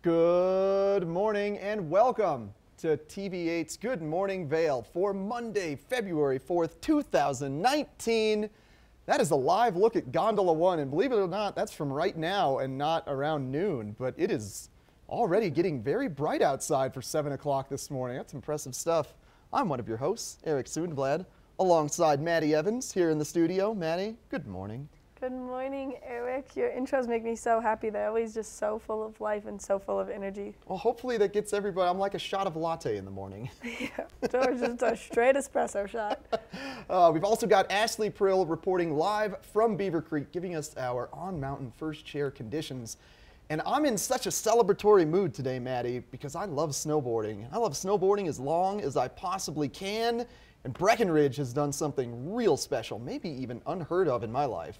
Good morning and welcome to TV8's Good Morning Vail for Monday, February 4th, 2019. That is a live look at Gondola 1, and believe it or not, that's from right now and not around noon, but it is already getting very bright outside for 7 o'clock this morning. That's impressive stuff. I'm one of your hosts, Eric Sundblad, alongside Maddie Evans here in the studio. Maddie, good morning. Good morning, Eric. Your intros make me so happy. They're always just so full of life and so full of energy. Well, hopefully that gets everybody. I'm like a shot of latte in the morning. Yeah, just a straight espresso shot. We've also got Ashley Prill reporting live from Beaver Creek, giving us our on-mountain first chair conditions. And I'm in such a celebratory mood today, Maddie, because I love snowboarding. I love snowboarding as long as I possibly can. And Breckenridge has done something real special, maybe even unheard of in my life.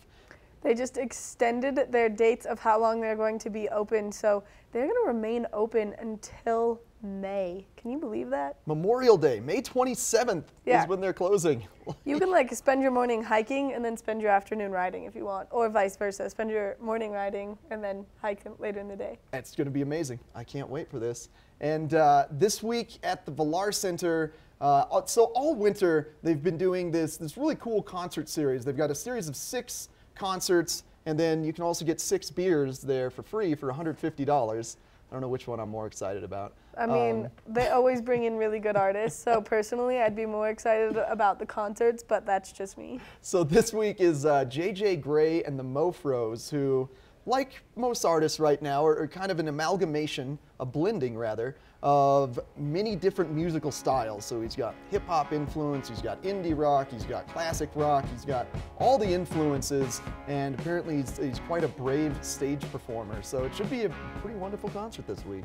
They just extended their dates of how long they're going to be open, so they're going to remain open until May. Can you believe that? Memorial Day, May 27th is when they're closing. You can like spend your morning hiking and then spend your afternoon riding if you want, or vice versa. Spend your morning riding and then hike later in the day. It's going to be amazing. I can't wait for this. And this week at the Villar Center, so all winter they've been doing this really cool concert series. They've got a series of 6 concerts, and then you can also get 6 beers there for free for $150. I don't know which one I'm more excited about. I mean, they always bring in really good artists, so personally I'd be more excited about the concerts, but that's just me. So this week is J.J. Grey and the Mofros, who, like most artists right now, are kind of an amalgamation, a blending rather, of many different musical styles. So he's got hip-hop influence, he's got indie rock, he's got classic rock, he's got all the influences, and apparently he's quite a brave stage performer. So it should be a pretty wonderful concert this week.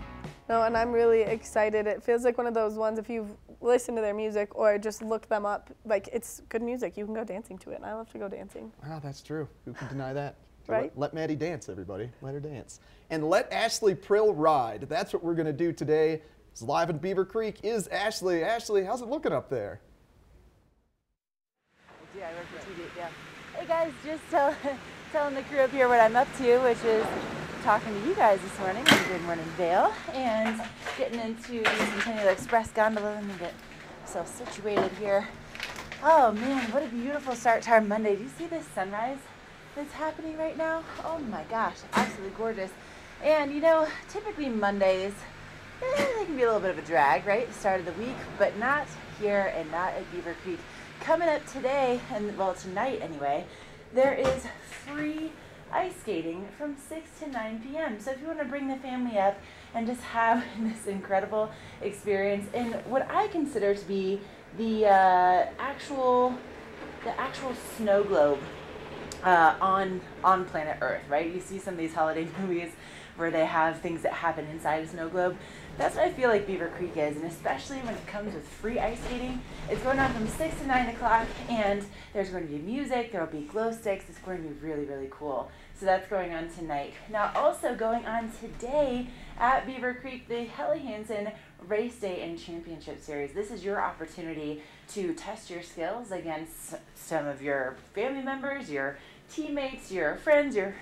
No, and I'm really excited. It feels like one of those ones, if you've listened to their music or just looked them up, like it's good music. You can go dancing to it, and I love to go dancing. Ah, that's true. Who can deny that? Right? Let Maddie dance, everybody. Let her dance. And let Ashley Prill ride. That's what we're going to do today. It's live in Beaver Creek is Ashley. Ashley, how's it looking up there? Yeah, I work for TV8, yeah. Hey guys, just telling the crew up here what I'm up to, which is talking to you guys this morning on Good Morning Vail and getting into the Centennial Express gondola. Let me get myself situated here. Oh man, what a beautiful start to our Monday. Do you see this sunrise that's happening right now? Oh my gosh, absolutely gorgeous. And you know, typically Mondays, they can be a little bit of a drag, right? Start of the week, but not here and not at Beaver Creek. Coming up today, and well tonight anyway, there is free ice skating from 6 to 9 p.m. So if you want to bring the family up and just have this incredible experience in what I consider to be the actual snow globe on planet Earth, right? You see some of these holiday movies where they have things that happen inside a snow globe. That's what I feel like Beaver Creek is, and especially when it comes with free ice skating. It's going on from 6 to 9 o'clock, and there's going to be music, there will be glow sticks. It's going to be really, really cool. So that's going on tonight. Now also going on today at Beaver Creek, the Helly Hansen Race Day and Championship Series. This is your opportunity to test your skills against some of your family members, your teammates, your friends, your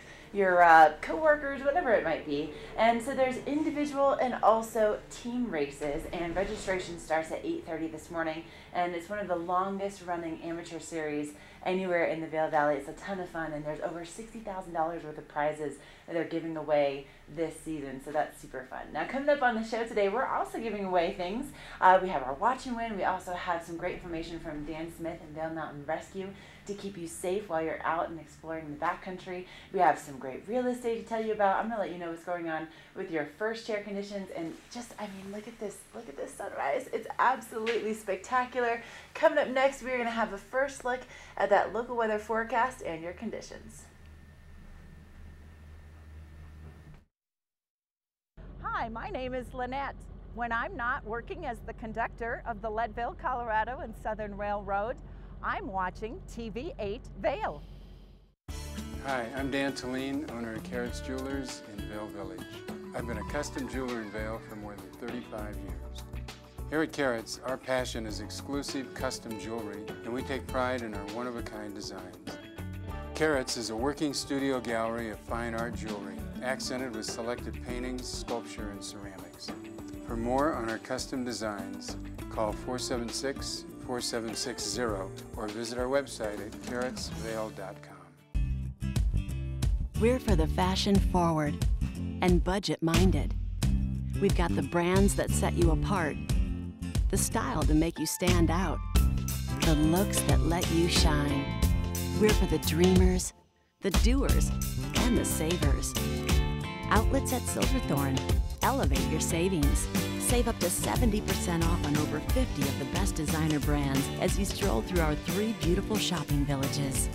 co-workers, whatever it might be. And so there's individual and also team races, and registration starts at 8:30 this morning, and it's one of the longest running amateur series anywhere in the Vail Valley. It's a ton of fun, and there's over $60,000 worth of prizes that they're giving away this season, so that's super fun. Now coming up on the show today, we're also giving away things. We have our Watch and Win. We also have some great information from Dan Smith and Vail Mountain Rescue to keep you safe while you're out and exploring the backcountry. We have some great real estate to tell you about. I'm gonna let you know what's going on with your first chair conditions, and just, I mean, look at this sunrise. It's absolutely spectacular. Coming up next, we're gonna have a first look at that local weather forecast and your conditions. Hi, my name is Lynette. When I'm not working as the conductor of the Leadville, Colorado and Southern Railroad, I'm watching TV8 Vail. Hi, I'm Dan Talene, owner of Carrots Jewelers in Vail Village. I've been a custom jeweler in Vail for more than 35 years. Here at Carrots, our passion is exclusive custom jewelry, and we take pride in our one-of-a-kind designs. Carrots is a working studio gallery of fine art jewelry accented with selected paintings, sculpture, and ceramics. For more on our custom designs, call 476-4760 or visit our website at carrotsvale.com. We're for the fashion forward and budget minded. We've got the brands that set you apart, the style to make you stand out, the looks that let you shine. We're for the dreamers, the doers, and the savers. Outlets at Silverthorne. Elevate your savings. Save up to 70% off on over 50 of the best designer brands as you stroll through our 3 beautiful shopping villages.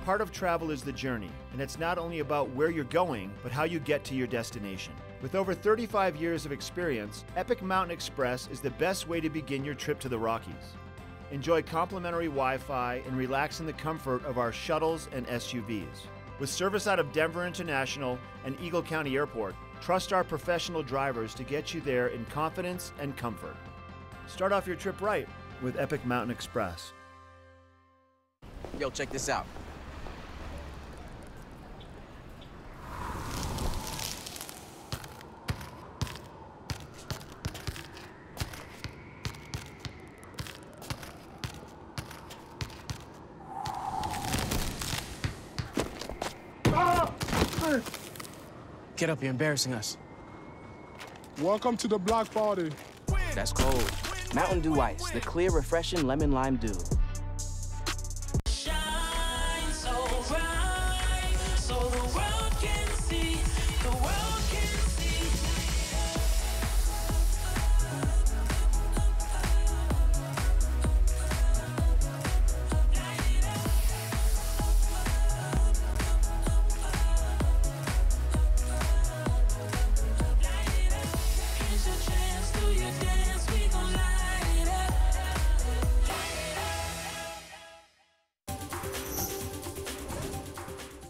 Part of travel is the journey, and it's not only about where you're going, but how you get to your destination. With over 35 years of experience, Epic Mountain Express is the best way to begin your trip to the Rockies. Enjoy complimentary Wi-Fi and relax in the comfort of our shuttles and SUVs. With service out of Denver International and Eagle County Airport, trust our professional drivers to get you there in confidence and comfort. Start off your trip right with Epic Mountain Express. Yo, check this out. Get up, you're embarrassing us. Welcome to the block party. That's cold. Mountain Dew Ice, the clear, refreshing lemon lime dew. Shine so bright, so the world can see, the world can see. Here's your chance, do your dance, we gon' light it up.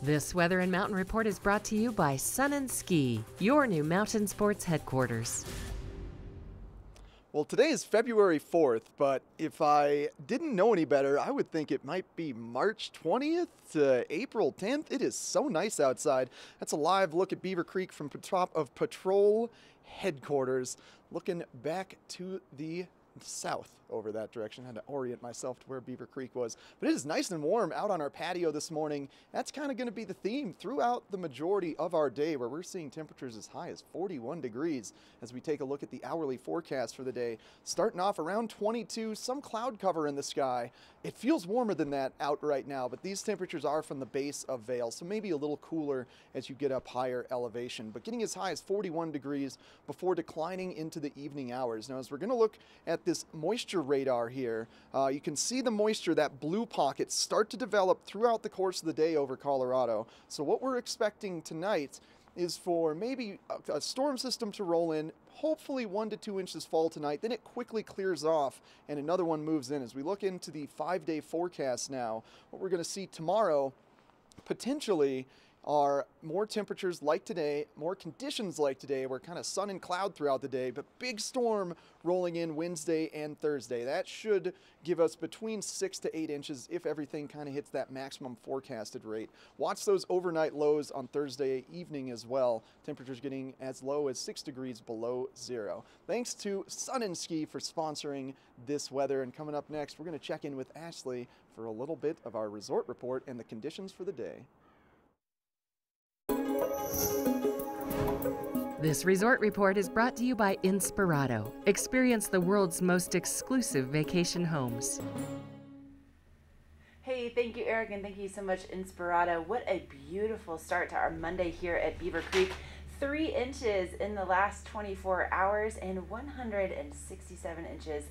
This Weather and Mountain Report is brought to you by Sun and Ski, your new mountain sports headquarters. Well, today is February 4th, but if I didn't know any better, I would think it might be March 20th to April 10th. It is so nice outside. That's a live look at Beaver Creek from the top of Patrol Headquarters, looking back to the south over that direction. I had to orient myself to where Beaver Creek was. But it is nice and warm out on our patio this morning. That's kind of going to be the theme throughout the majority of our day, where we're seeing temperatures as high as 41 degrees as we take a look at the hourly forecast for the day. Starting off around 22, some cloud cover in the sky. It feels warmer than that out right now, but these temperatures are from the base of Vail, so maybe a little cooler as you get up higher elevation, but getting as high as 41 degrees before declining into the evening hours. Now, as we're going to look at this moisture radar here, you can see the moisture, that blue pocket, start to develop throughout the course of the day over Colorado. So what we're expecting tonight is for maybe a storm system to roll in, hopefully 1 to 2 inches fall tonight, then it quickly clears off and another one moves in. As we look into the 5-day forecast now, what we're going to see tomorrow potentially are more temperatures like today, more conditions like today. We're kind of sun and cloud throughout the day, but big storm rolling in Wednesday and Thursday. That should give us between 6 to 8 inches if everything kind of hits that maximum forecasted rate. Watch those overnight lows on Thursday evening as well. Temperatures getting as low as 6 degrees below zero. Thanks to Sun and Ski for sponsoring this weather. And coming up next, we're going to check in with Ashley for a little bit of our resort report and the conditions for the day. This resort report is brought to you by Inspirato. Experience the world's most exclusive vacation homes. Hey, thank you, Eric, and thank you so much, Inspirato. What a beautiful start to our Monday here at Beaver Creek. 3 inches in the last 24 hours and 167 inches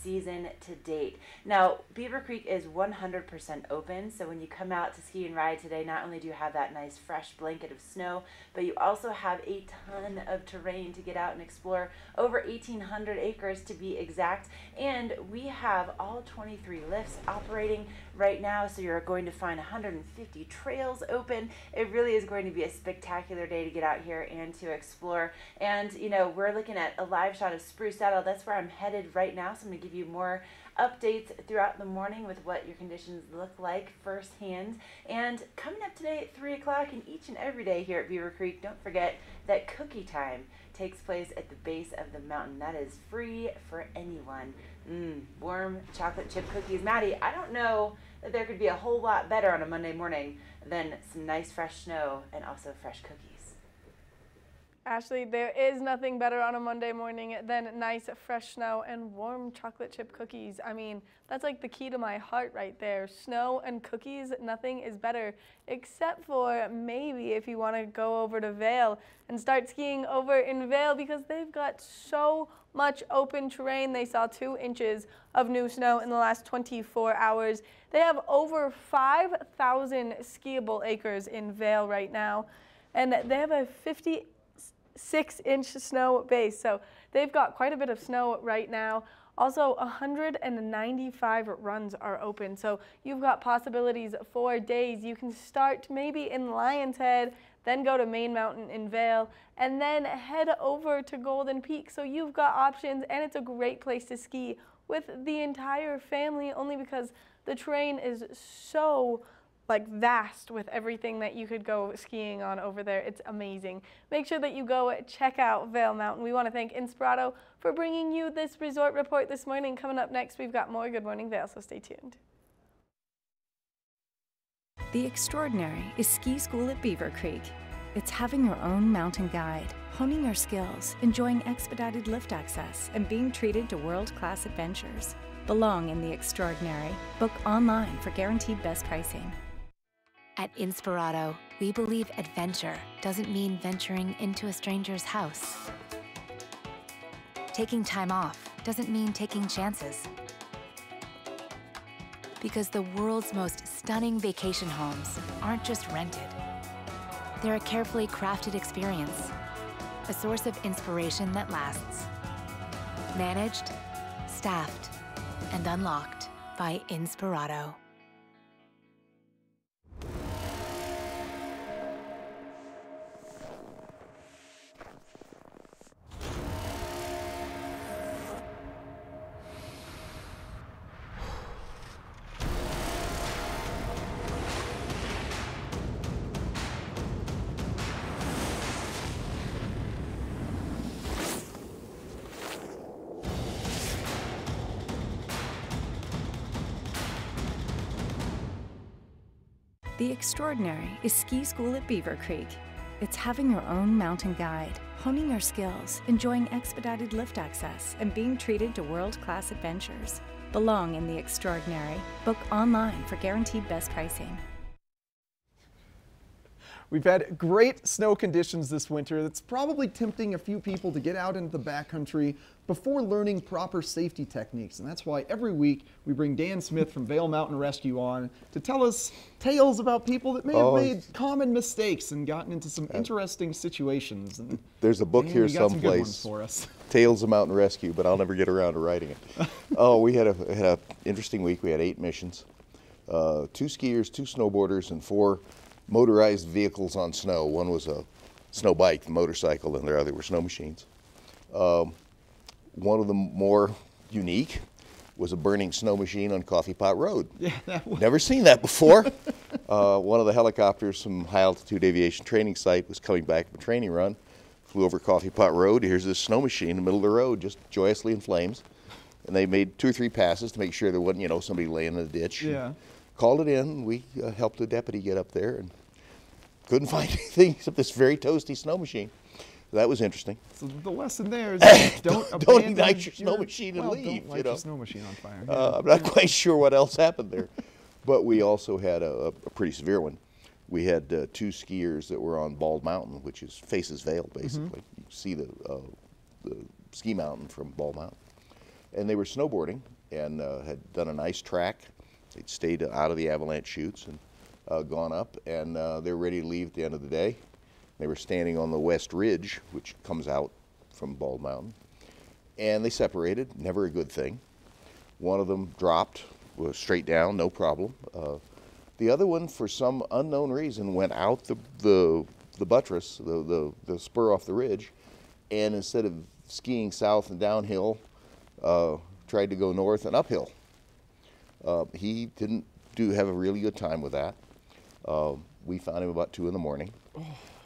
season to date. Now, Beaver Creek is 100% open, so when you come out to ski and ride today, not only do you have that nice fresh blanket of snow, but you also have a ton of terrain to get out and explore, over 1,800 acres to be exact, and we have all 23 lifts operating right now, so you're going to find 150 trails open. It really is going to be a spectacular day to get out here and to explore. And you know, we're looking at a live shot of Spruce Saddle. That's where I'm headed right now, so I'm going to give you more updates throughout the morning with what your conditions look like firsthand. And coming up today at 3 o'clock and each and every day here at Beaver Creek, don't forget that cookie time takes place at the base of the mountain. That is free for anyone. Warm chocolate chip cookies. Maddie, I don't know that there could be a whole lot better on a Monday morning than some nice fresh snow and also fresh cookies. Ashley, there is nothing better on a Monday morning than nice fresh snow and warm chocolate chip cookies. I mean, that's like the key to my heart right there. Snow and cookies, nothing is better, except for maybe if you want to go over to Vail and start skiing over in Vail, because they've got so much open terrain. They saw 2 inches of new snow in the last 24 hours. They have over 5,000 skiable acres in Vail right now, and they have a 56-inch snow base, so they've got quite a bit of snow right now. Also, 195 runs are open, so you've got possibilities for days. You can start maybe in Lion's Head, then go to Main Mountain in Vail, and then head over to Golden Peak. So you've got options, and it's a great place to ski with the entire family, only because the terrain is so vast with everything that you could go skiing on over there. It's amazing. Make sure that you go check out Vail Mountain. We want to thank Inspirato for bringing you this resort report this morning. Coming up next, we've got more Good Morning Vail, so stay tuned. The Extraordinary is ski school at Beaver Creek. It's having your own mountain guide, honing your skills, enjoying expedited lift access, and being treated to world-class adventures. Belong in the Extraordinary. Book online for guaranteed best pricing. At Inspirato, we believe adventure doesn't mean venturing into a stranger's house. Taking time off doesn't mean taking chances. Because the world's most stunning vacation homes aren't just rented. They're a carefully crafted experience, a source of inspiration that lasts. Managed, staffed, and unlocked by Inspirato. The Extraordinary is ski school at Beaver Creek. It's having your own mountain guide, honing your skills, enjoying expedited lift access, and being treated to world-class adventures. Belong in the Extraordinary. Book online for guaranteed best pricing. We've had great snow conditions this winter. That's probably tempting a few people to get out into the backcountry before learning proper safety techniques. And that's why every week we bring Dan Smith from Vail Mountain Rescue on to tell us tales about people that may have made common mistakes and gotten into some interesting situations. And there's a book here someplace, for us. Tales of Mountain Rescue, but I'll never get around to writing it. We had a interesting week. We had 8 missions, 2 skiers, 2 snowboarders, and 4 motorized vehicles on snow. One was a snow bike, the motorcycle, and the other were snow machines. One of the more unique was a burning snow machine on Coffee Pot Road. Yeah, never seen that before. One of the helicopters from High Altitude Aviation Training Site was coming back from a training run, flew over Coffee Pot Road. Here's this snow machine in the middle of the road, just joyously in flames. And they made 2 or 3 passes to make sure there wasn't, somebody laying in a ditch. Yeah. Called it in. We helped the deputy get up there and couldn't find anything except this very toasty snow machine. That was interesting. So the lesson there is don't ignite your snow machine and leave. Don't light your snow machine on fire. I'm not quite sure what else happened there. But we also had a pretty severe one. We had 2 skiers that were on Bald Mountain, which faces Vail, basically. You see the ski mountain from Bald Mountain. And they were snowboarding and had done a nice track. They'd stayed out of the avalanche chutes and gone up, and they were ready to leave at the end of the day. They were standing on the West Ridge, which comes out from Bald Mountain, and they separated, never a good thing. One of them dropped, was straight down, no problem. The other one, for some unknown reason, went out the buttress, the spur off the ridge, and instead of skiing south and downhill, tried to go north and uphill. He didn't have a really good time with that. We found him about 2 in the morning.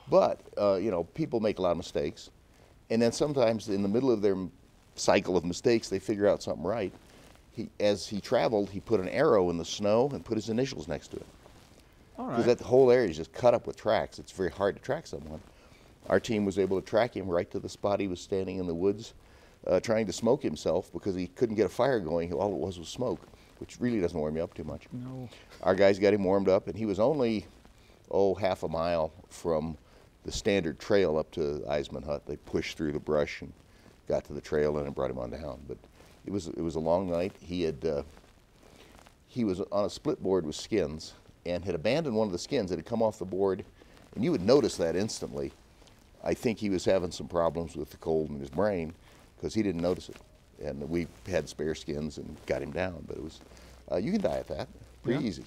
But, you know, people make a lot of mistakes. And then sometimes in the middle of their cycle of mistakes, they figure out something right. As he traveled, he put an arrow in the snow and put his initials next to it. Because that whole area is just cut up with tracks. It's very hard to track someone. Our team was able to track him right to the spot he was standing in the woods trying to smoke himself because he couldn't get a fire going. All it was smoke, which really doesn't warm you up too much. No. Our guys got him warmed up, and he was only, half a mile from the standard trail up to Eisman Hut. They pushed through the brush and got to the trail and brought him on down. But it was a long night. He was on a split board with skins and had abandoned one of the skins that had come off the board, and you would notice that instantly. I think he was having some problems with the cold in his brain because he didn't notice it. And we had spare skins and got him down, but it was, you can die at that, pretty easy.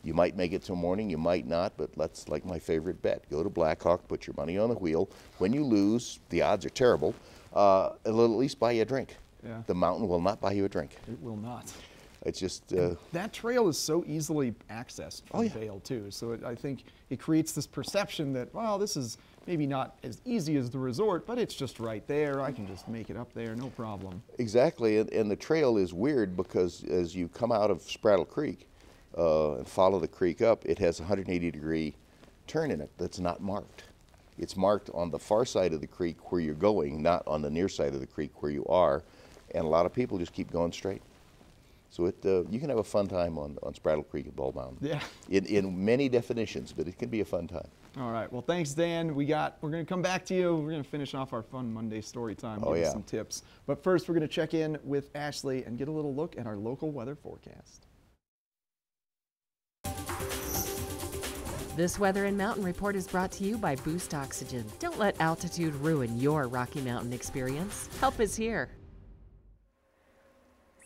You might make it till morning, you might not, but that's like my favorite bet. Go to Blackhawk, put your money on the wheel. When you lose, the odds are terrible. It'll at least buy you a drink. Yeah. The mountain will not buy you a drink. It will not. It's just... that trail is so easily accessed from Vail, too. So I think it creates this perception that, well, this is maybe not as easy as the resort, but it's just right there. I can just make it up there, no problem. Exactly, and the trail is weird because as you come out of Spraddle Creek and follow the creek up, it has a 180-degree turn in it that's not marked. It's marked on the far side of the creek where you're going, not on the near side of the creek where you are, and a lot of people just keep going straight. So you can have a fun time on Spraddle Creek at Bald Mountain. Yeah. In many definitions, but it can be a fun time. All right. Well, thanks, Dan. We're going to come back to you. We're going to finish off our fun Monday story time. Give you some tips. But first, we're going to check in with Ashley and get a little look at our local weather forecast. This Weather and Mountain Report is brought to you by Boost Oxygen. Don't let altitude ruin your Rocky Mountain experience. Help is here.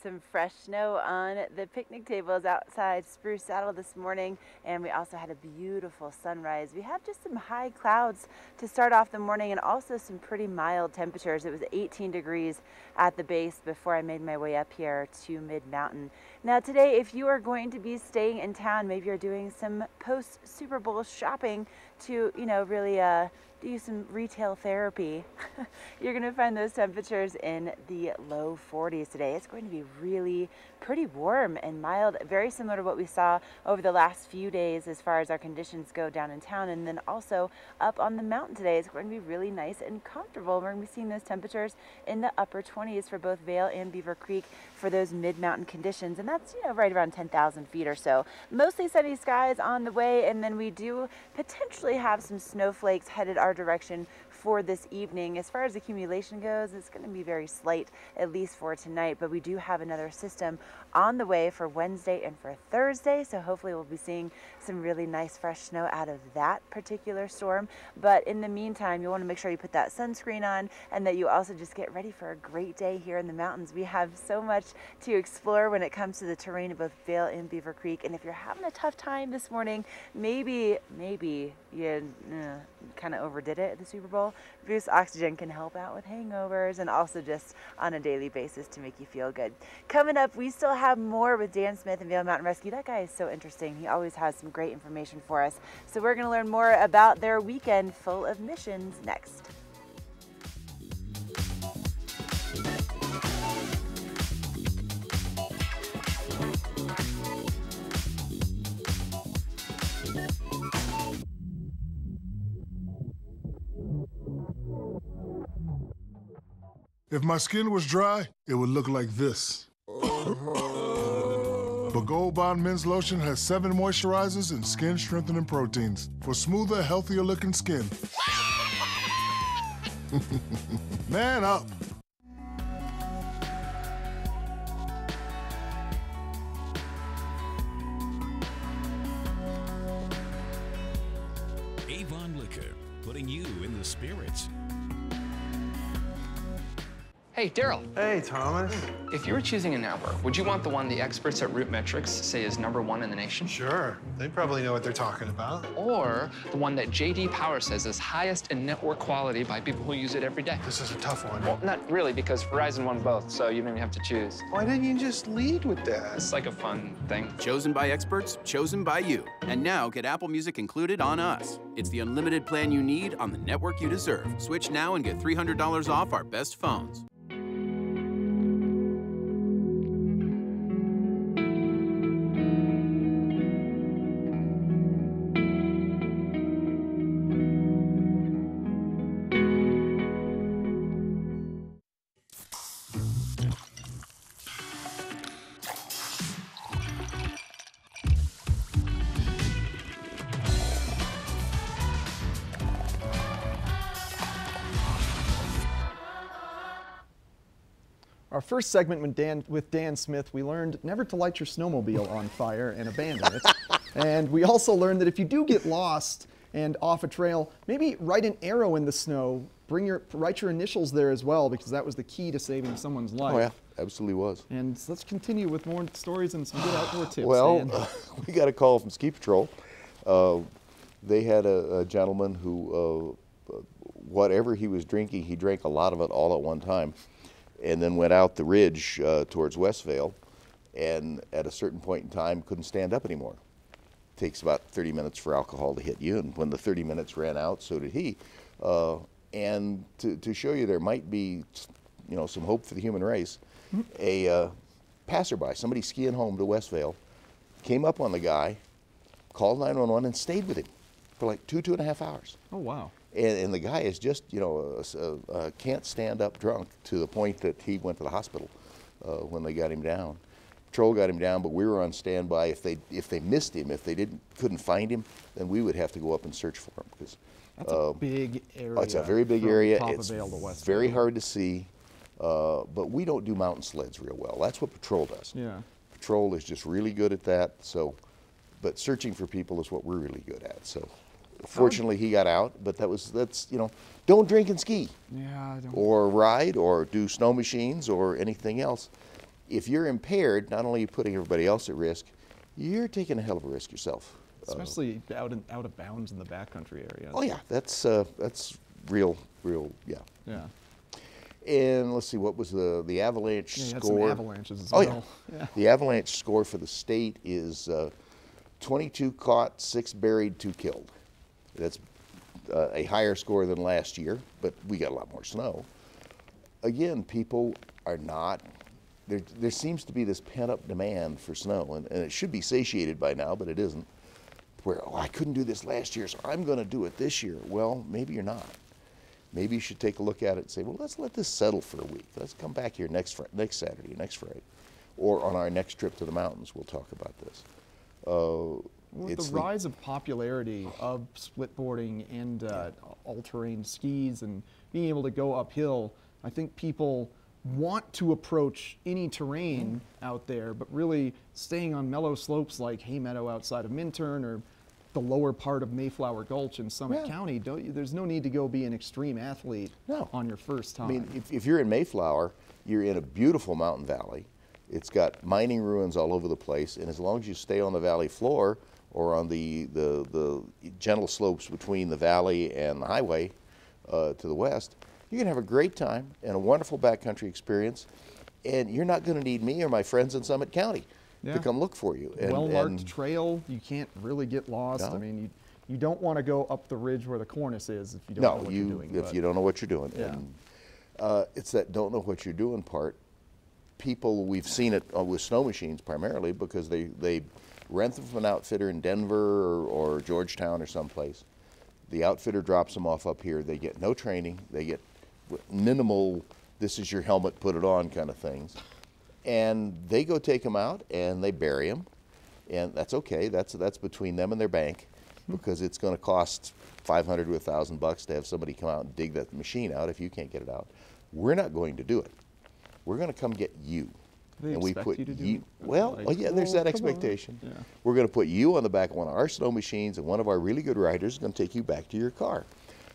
Some fresh snow on the picnic tables outside Spruce Saddle this morning, and we also had a beautiful sunrise. We have just some high clouds to start off the morning and also some pretty mild temperatures. It was 18 degrees at the base before I made my way up here to Mid-Mountain. Now today, if you are going to be staying in town, maybe you're doing some post-Super Bowl shopping to, really do some retail therapy, you're going to find those temperatures in the low 40s today. It's going to be really pretty warm and mild, very similar to what we saw over the last few days as far as our conditions go down in town. And then also up on the mountain today, it's going to be really nice and comfortable. We're going to be seeing those temperatures in the upper 20s for both Vail and Beaver Creek for those mid-mountain conditions. And that's, right around 10,000 feet or so. Mostly sunny skies on the way, and then we do potentially have some snowflakes headed our direction for this evening. As far as accumulation goes, it's going to be very slight, at least for tonight, but we do have another system on the way for Wednesday and for Thursday, so hopefully we'll be seeing some really nice fresh snow out of that particular storm. But in the meantime, you want to make sure you put that sunscreen on and that you also just get ready for a great day here in the mountains. We have so much to explore when it comes to the terrain of both Vail and Beaver Creek, and if you're having a tough time this morning, maybe you kind of overdid it at the Super Bowl, Boost Oxygen can help out with hangovers and also just on a daily basis to make you feel good. Coming up, we still have more with Dan Smith and Vail Mountain Rescue. That guy is so interesting. He always has some great information for us. So we're going to learn more about their weekend full of missions next. If my skin was dry, it would look like this. But Gold Bond Men's Lotion has 7 moisturizers and skin strengthening proteins for smoother, healthier looking skin. Man up. Avon Liquor, putting you in the spirits. Hey, Daryl. Hey, Thomas. If you were choosing a network, would you want the one the experts at Root Metrics say is #1 in the nation? Sure. They probably know what they're talking about. Or the one that JD Power says is highest in network quality by people who use it every day? This is a tough one. Well, not really, because Verizon won both, so you don't even have to choose. Why didn't you just lead with that? It's like a fun thing. Chosen by experts, chosen by you. And now get Apple Music included on us. It's the unlimited plan you need on the network you deserve. Switch now and get $300 off our best phones. Our first segment with Dan Smith, we learned never to light your snowmobile on fire and abandon it. And we also learned that if you do get lost and off a trail, maybe write an arrow in the snow. Write your initials there as well, because that was the key to saving someone's life. Oh yeah, absolutely was. And let's continue with more stories and some good outdoor tips. Well, we got a call from Ski Patrol. They had a gentleman who, whatever he was drinking, he drank a lot of it all at one time, and then went out the ridge towards Westvale, and at a certain point in time couldn't stand up anymore. It takes about 30 minutes for alcohol to hit you, and when the 30 minutes ran out, so did he. And to show you there might be, some hope for the human race, a passerby, somebody skiing home to Westvale, came up on the guy, called 911, and stayed with him for like 2.5 hours. Oh, wow. And the guy is just, can't stand up drunk to the point that he went to the hospital when they got him down. Patrol got him down, but we were on standby. If they missed him, if they couldn't find him, then we would have to go up and search for him. Because that's a big area. It's a very big area. It's very hard to see, but we don't do mountain sleds real well. That's what Patrol does. Yeah. Patrol is just really good at that. So, but searching for people is what we're really good at. So. Fortunately, he got out, but that's don't drink and ski. Yeah, or ride, or do snow machines, or anything else. If you're impaired, not only are you putting everybody else at risk, you're taking a hell of a risk yourself. Especially out of bounds in the backcountry area. Oh yeah, that's real, yeah. Yeah. And let's see, what was the avalanche score? Some avalanches as well. Yeah. The avalanche score for the state is 22 caught, 6 buried, 2 killed. That's a higher score than last year, but we got a lot more snow. Again, people are not, there seems to be this pent-up demand for snow, and it should be satiated by now, but it isn't. Where, I couldn't do this last year, so I'm going to do it this year. Well, maybe you're not. Maybe you should take a look at it and say, well, let's let this settle for a week. Let's come back here next Saturday, next Friday, or on our next trip to the mountains, we'll talk about this. With the rise of popularity of splitboarding and all-terrain skis and being able to go uphill, I think people want to approach any terrain out there, but really staying on mellow slopes like Hay Meadow outside of Minturn or the lower part of Mayflower Gulch in Summit County, there's no need to go be an extreme athlete on your first time. I mean, if you're in Mayflower, you're in a beautiful mountain valley. It's got mining ruins all over the place, and as long as you stay on the valley floor or on the gentle slopes between the valley and the highway to the west, you're going to have a great time and a wonderful backcountry experience, and you're not going to need me or my friends in Summit County to come look for you. Well-marked trail, you can't really get lost. No. I mean, you don't want to go up the ridge where the cornice is if you don't know what you're doing. If you don't know what you're doing. Yeah. And, it's that don't know what you're doing part. People, we've seen it with snow machines primarily because they rent them from an outfitter in Denver or Georgetown or someplace. The outfitter drops them off up here. They get no training. They get minimal, this is your helmet, put it on kind of things. And they go take them out and they bury them. And that's okay. That's between them and their bank because it's going to cost $500 to $1,000 to have somebody come out and dig that machine out if you can't get it out. We're not going to do it. We're going to come get you. They and we expect put you to do you, it? well, Like, yeah, there's that come on. expectation. Yeah. We're going to put you on the back of one of our snow machines, and one of our really good riders is going to take you back to your car.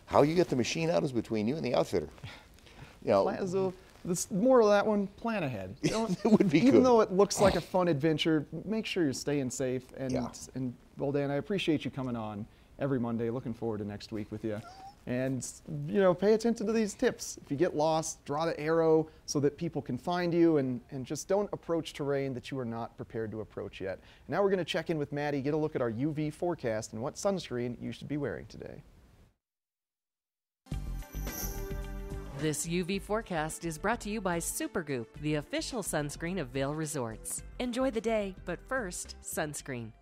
How you get the machine out is between you and the outfitter. You know, The moral of that one, plan ahead. It would be even good. though it looks like a fun adventure, make sure you're staying safe. And, Yeah. and well, Dan, I appreciate you coming on every Monday. Looking forward to next week with you. And, you know, pay attention to these tips. If you get lost, draw the arrow so that people can find you, and just don't approach terrain that you are not prepared to approach yet. Now we're going to check in with Maddie, get a look at our UV forecast and what sunscreen you should be wearing today. This UV forecast is brought to you by Supergoop, the official sunscreen of Vail Resorts. Enjoy the day, but first, sunscreen.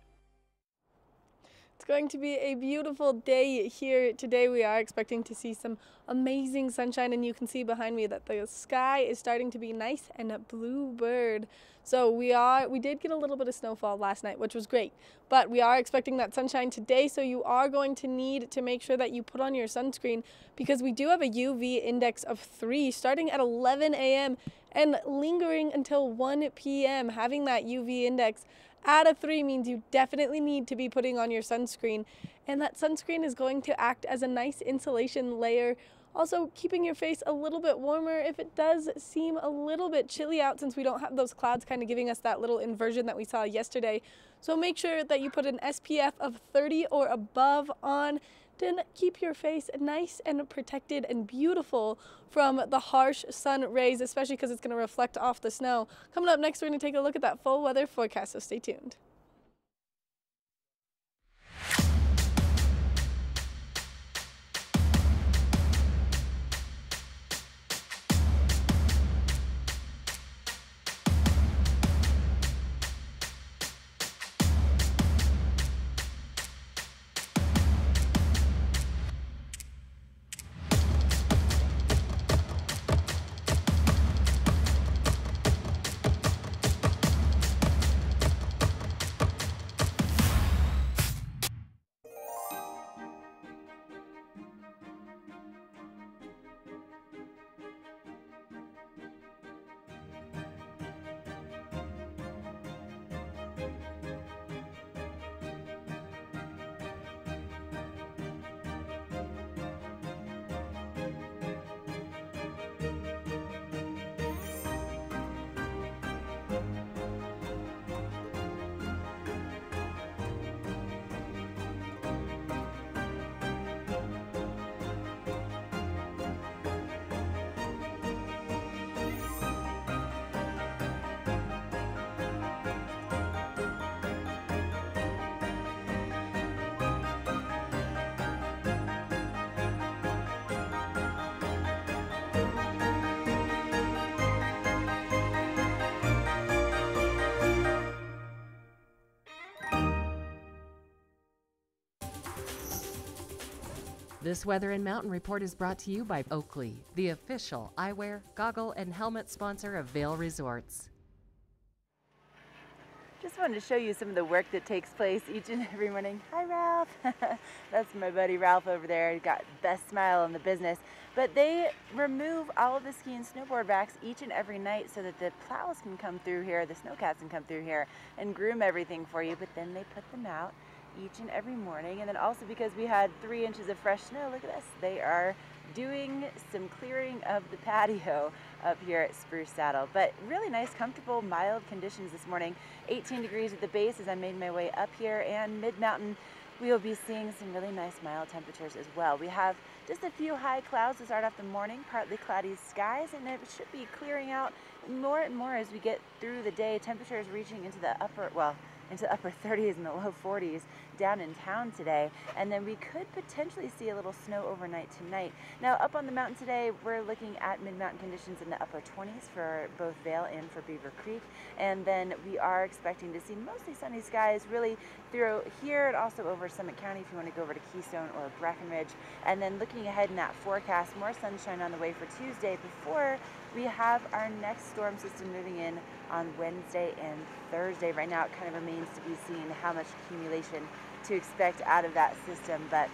It's going to be a beautiful day here today. We are expecting to see some amazing sunshine, and you can see behind me that the sky is starting to be nice and bluebird. So we did get a little bit of snowfall last night, which was great, but we are expecting that sunshine today. So you are going to need to make sure that you put on your sunscreen, because we do have a UV index of 3 starting at 11 a.m. and lingering until 1 p.m. Having that UV index at a 3 means you definitely need to be putting on your sunscreen, and that sunscreen is going to act as a nice insulation layer, also keeping your face a little bit warmer if it does seem a little bit chilly out, since we don't have those clouds kind of giving us that little inversion that we saw yesterday. So make sure that you put an SPF of 30 or above on to keep your face nice and protected and beautiful from the harsh sun rays, especially because it's going to reflect off the snow. Coming up next, we're going to take a look at that full weather forecast, so stay tuned. This Weather and Mountain Report is brought to you by Oakley, the official eyewear, goggle, and helmet sponsor of Vail Resorts. Just wanted to show you some of the work that takes place each and every morning. Hi, Ralph. That's my buddy Ralph over there. He's got the best smile in the business. But they remove all of the ski and snowboard racks each and every night so that the plows can come through here, the snowcats can come through here and groom everything for you. But then they put them out each and every morning. And then also, because we had 3 inches of fresh snow, look at this, they are doing some clearing of the patio up here at Spruce Saddle. But really nice, comfortable, mild conditions this morning. 18 degrees at the base as I made my way up here, and mid-mountain we will be seeing some really nice mild temperatures as well. We have just a few high clouds to start off the morning, partly cloudy skies, and it should be clearing out more and more as we get through the day. Temperatures reaching into the upper 30s and the low 40s down in town today, and then we could potentially see a little snow overnight tonight. Now up on the mountain today, we're looking at mid-mountain conditions in the upper 20s for both Vail and for Beaver Creek, and then we are expecting to see mostly sunny skies really through here and also over Summit County if you want to go over to Keystone or Breckenridge. And then looking ahead in that forecast, more sunshine on the way for Tuesday before we have our next storm system moving in on Wednesday and Thursday. Right now it kind of remains to be seen how much accumulation to expect out of that system, but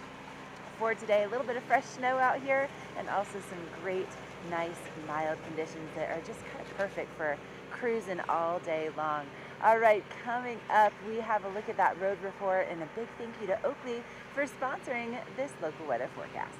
for today, a little bit of fresh snow out here and also some great, nice, mild conditions that are just kind of perfect for cruising all day long. All right, coming up, we have a look at that road report, and a big thank you to Oakley for sponsoring this local weather forecast.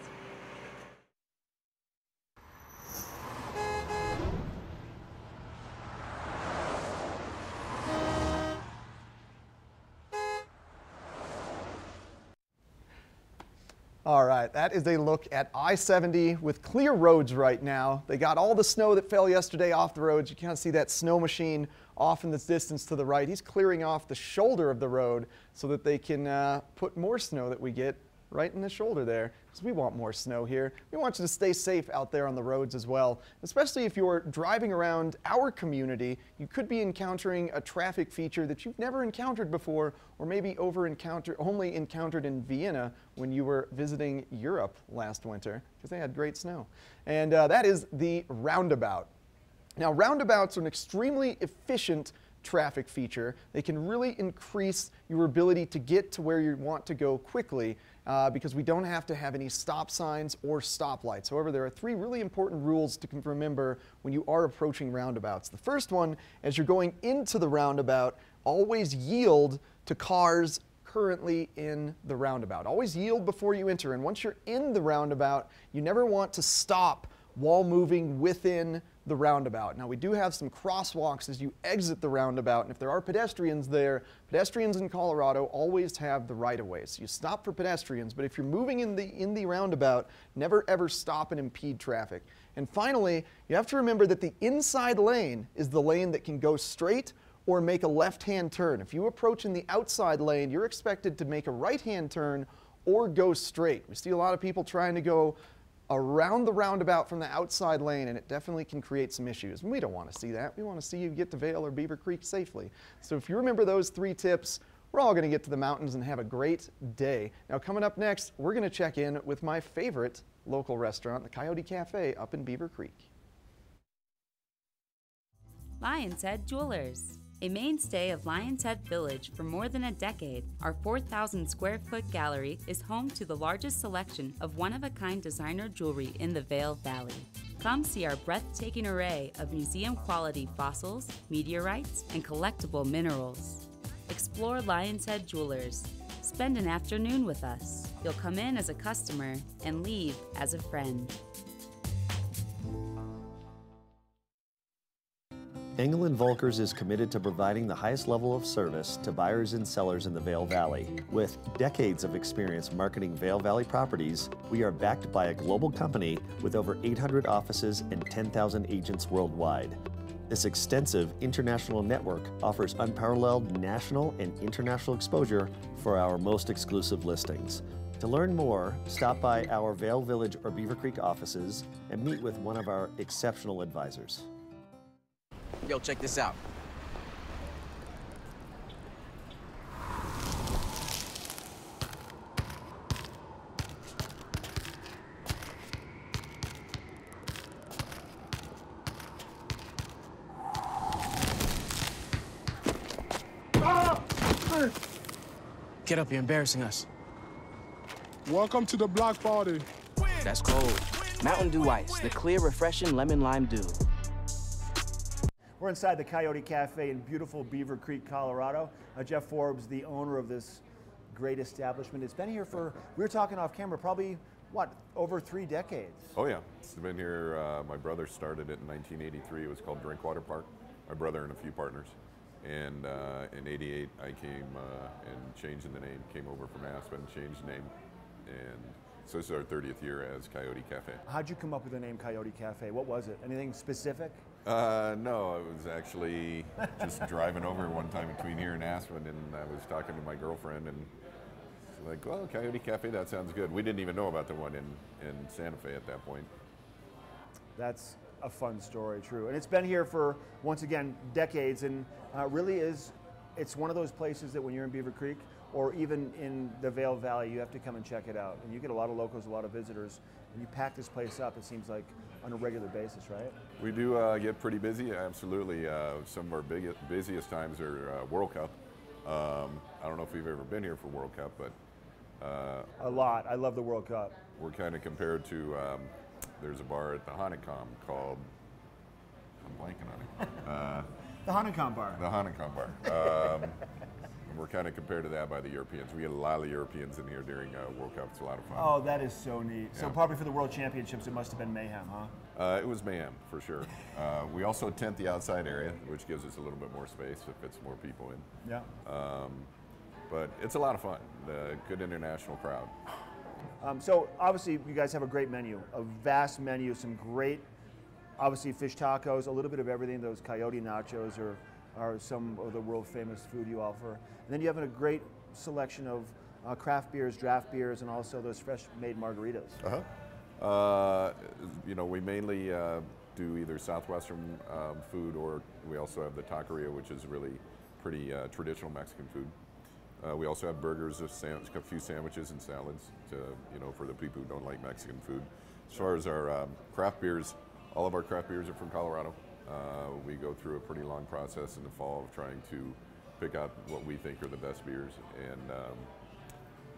All right, that is a look at I-70 with clear roads right now. They got all the snow that fell yesterday off the roads. You can't see that snow machine off in the distance to the right. He's clearing off the shoulder of the road so that they can put more snow that we get right in the shoulder there, because we want more snow here. We want you to stay safe out there on the roads as well, especially if you're driving around our community. You could be encountering a traffic feature that you've never encountered before, or maybe only encountered in Vienna when you were visiting Europe last winter, because they had great snow. And that is the roundabout. Now, roundabouts are an extremely efficient traffic feature. They can really increase your ability to get to where you want to go quickly because we don't have to have any stop signs or stoplights. However, there are three really important rules to remember when you are approaching roundabouts. The first one, as you're going into the roundabout, always yield to cars currently in the roundabout. Always yield before you enter, and once you're in the roundabout, you never want to stop while moving within the roundabout. Now, we do have some crosswalks as you exit the roundabout, and if there are pedestrians there, pedestrians in Colorado always have the right-of-way. So you stop for pedestrians, but if you're moving in the roundabout, never ever stop and impede traffic. And finally, you have to remember that the inside lane is the lane that can go straight or make a left-hand turn. If you approach in the outside lane, you're expected to make a right-hand turn or go straight. We see a lot of people trying to go around the roundabout from the outside lane, and it definitely can create some issues. And we don't want to see that. We want to see you get to Vail or Beaver Creek safely. So if you remember those three tips, we're all going to get to the mountains and have a great day. Now, coming up next, we're going to check in with my favorite local restaurant, the Coyote Cafe up in Beaver Creek. Lion's Head Jewelers. A mainstay of Lion's Head Village for more than a decade, our 4,000 square foot gallery is home to the largest selection of one-of-a-kind designer jewelry in the Vail Valley. Come see our breathtaking array of museum-quality fossils, meteorites, and collectible minerals. Explore Lion's Head Jewelers. Spend an afternoon with us. You'll come in as a customer and leave as a friend. Engel & Volkers is committed to providing the highest level of service to buyers and sellers in the Vail Valley. With decades of experience marketing Vail Valley properties, we are backed by a global company with over 800 offices and 10,000 agents worldwide. This extensive international network offers unparalleled national and international exposure for our most exclusive listings. To learn more, stop by our Vail Village or Beaver Creek offices and meet with one of our exceptional advisors. Yo, check this out. Get up, you're embarrassing us. Welcome to the block party. That's cold. Mountain Dew Ice, the clear, refreshing lemon lime dew. We're inside the Coyote Cafe in beautiful Beaver Creek, Colorado. Jeff Forbes, the owner of this great establishment. It's been here for, we were talking off camera, probably, what, over 3 decades? Oh yeah, it's been here, my brother started it in 1983. It was called Drinkwater Park, my brother and a few partners. And in 88, I came and changed the name, came over from Aspen, changed the name. And so this is our 30th year as Coyote Cafe. How'd you come up with the name Coyote Cafe? What was it? Anything specific? No, I was actually just driving over one time between here and Aspen, and I was talking to my girlfriend, and she's like, well, Coyote Cafe, that sounds good. We didn't even know about the one in Santa Fe at that point. That's a fun story, true. And it's been here for, once again, decades, and really is, it's one of those places that when you're in Beaver Creek, or even in the Vail Valley, you have to come and check it out. And you get a lot of locals, a lot of visitors, and you pack this place up, it seems like, on a regular basis, right? We do get pretty busy, absolutely. Some of our busiest times are World Cup. I don't know if you've ever been here for World Cup, but... a lot. I love the World Cup. We're kind of compared to, there's a bar at the Honeycomb called, I'm blanking on it. The Honeycomb Bar. The Honeycomb Bar. We're kind of compared to that by the Europeans. We get a lot of Europeans in here during World Cup. It's a lot of fun. Oh, that is so neat. Yeah. So probably for the World Championships, it must have been mayhem, huh? It was mayhem, for sure. We also tent the outside area, which gives us a little bit more space if it's more people in. Yeah. But it's a lot of fun. Good international crowd. So obviously you guys have a great menu, a vast menu, some great, obviously fish tacos, a little bit of everything. Those coyote nachos are some of the world famous food you offer. And then you have a great selection of craft beers, draft beers, and also those fresh made margaritas. You know, we mainly do either Southwestern food, or we also have the taqueria, which is really pretty traditional Mexican food. We also have burgers, a few sandwiches and salads to, you know, for the people who don't like Mexican food. As far as our craft beers, all of our craft beers are from Colorado. We go through a pretty long process in the fall of trying to pick out what we think are the best beers and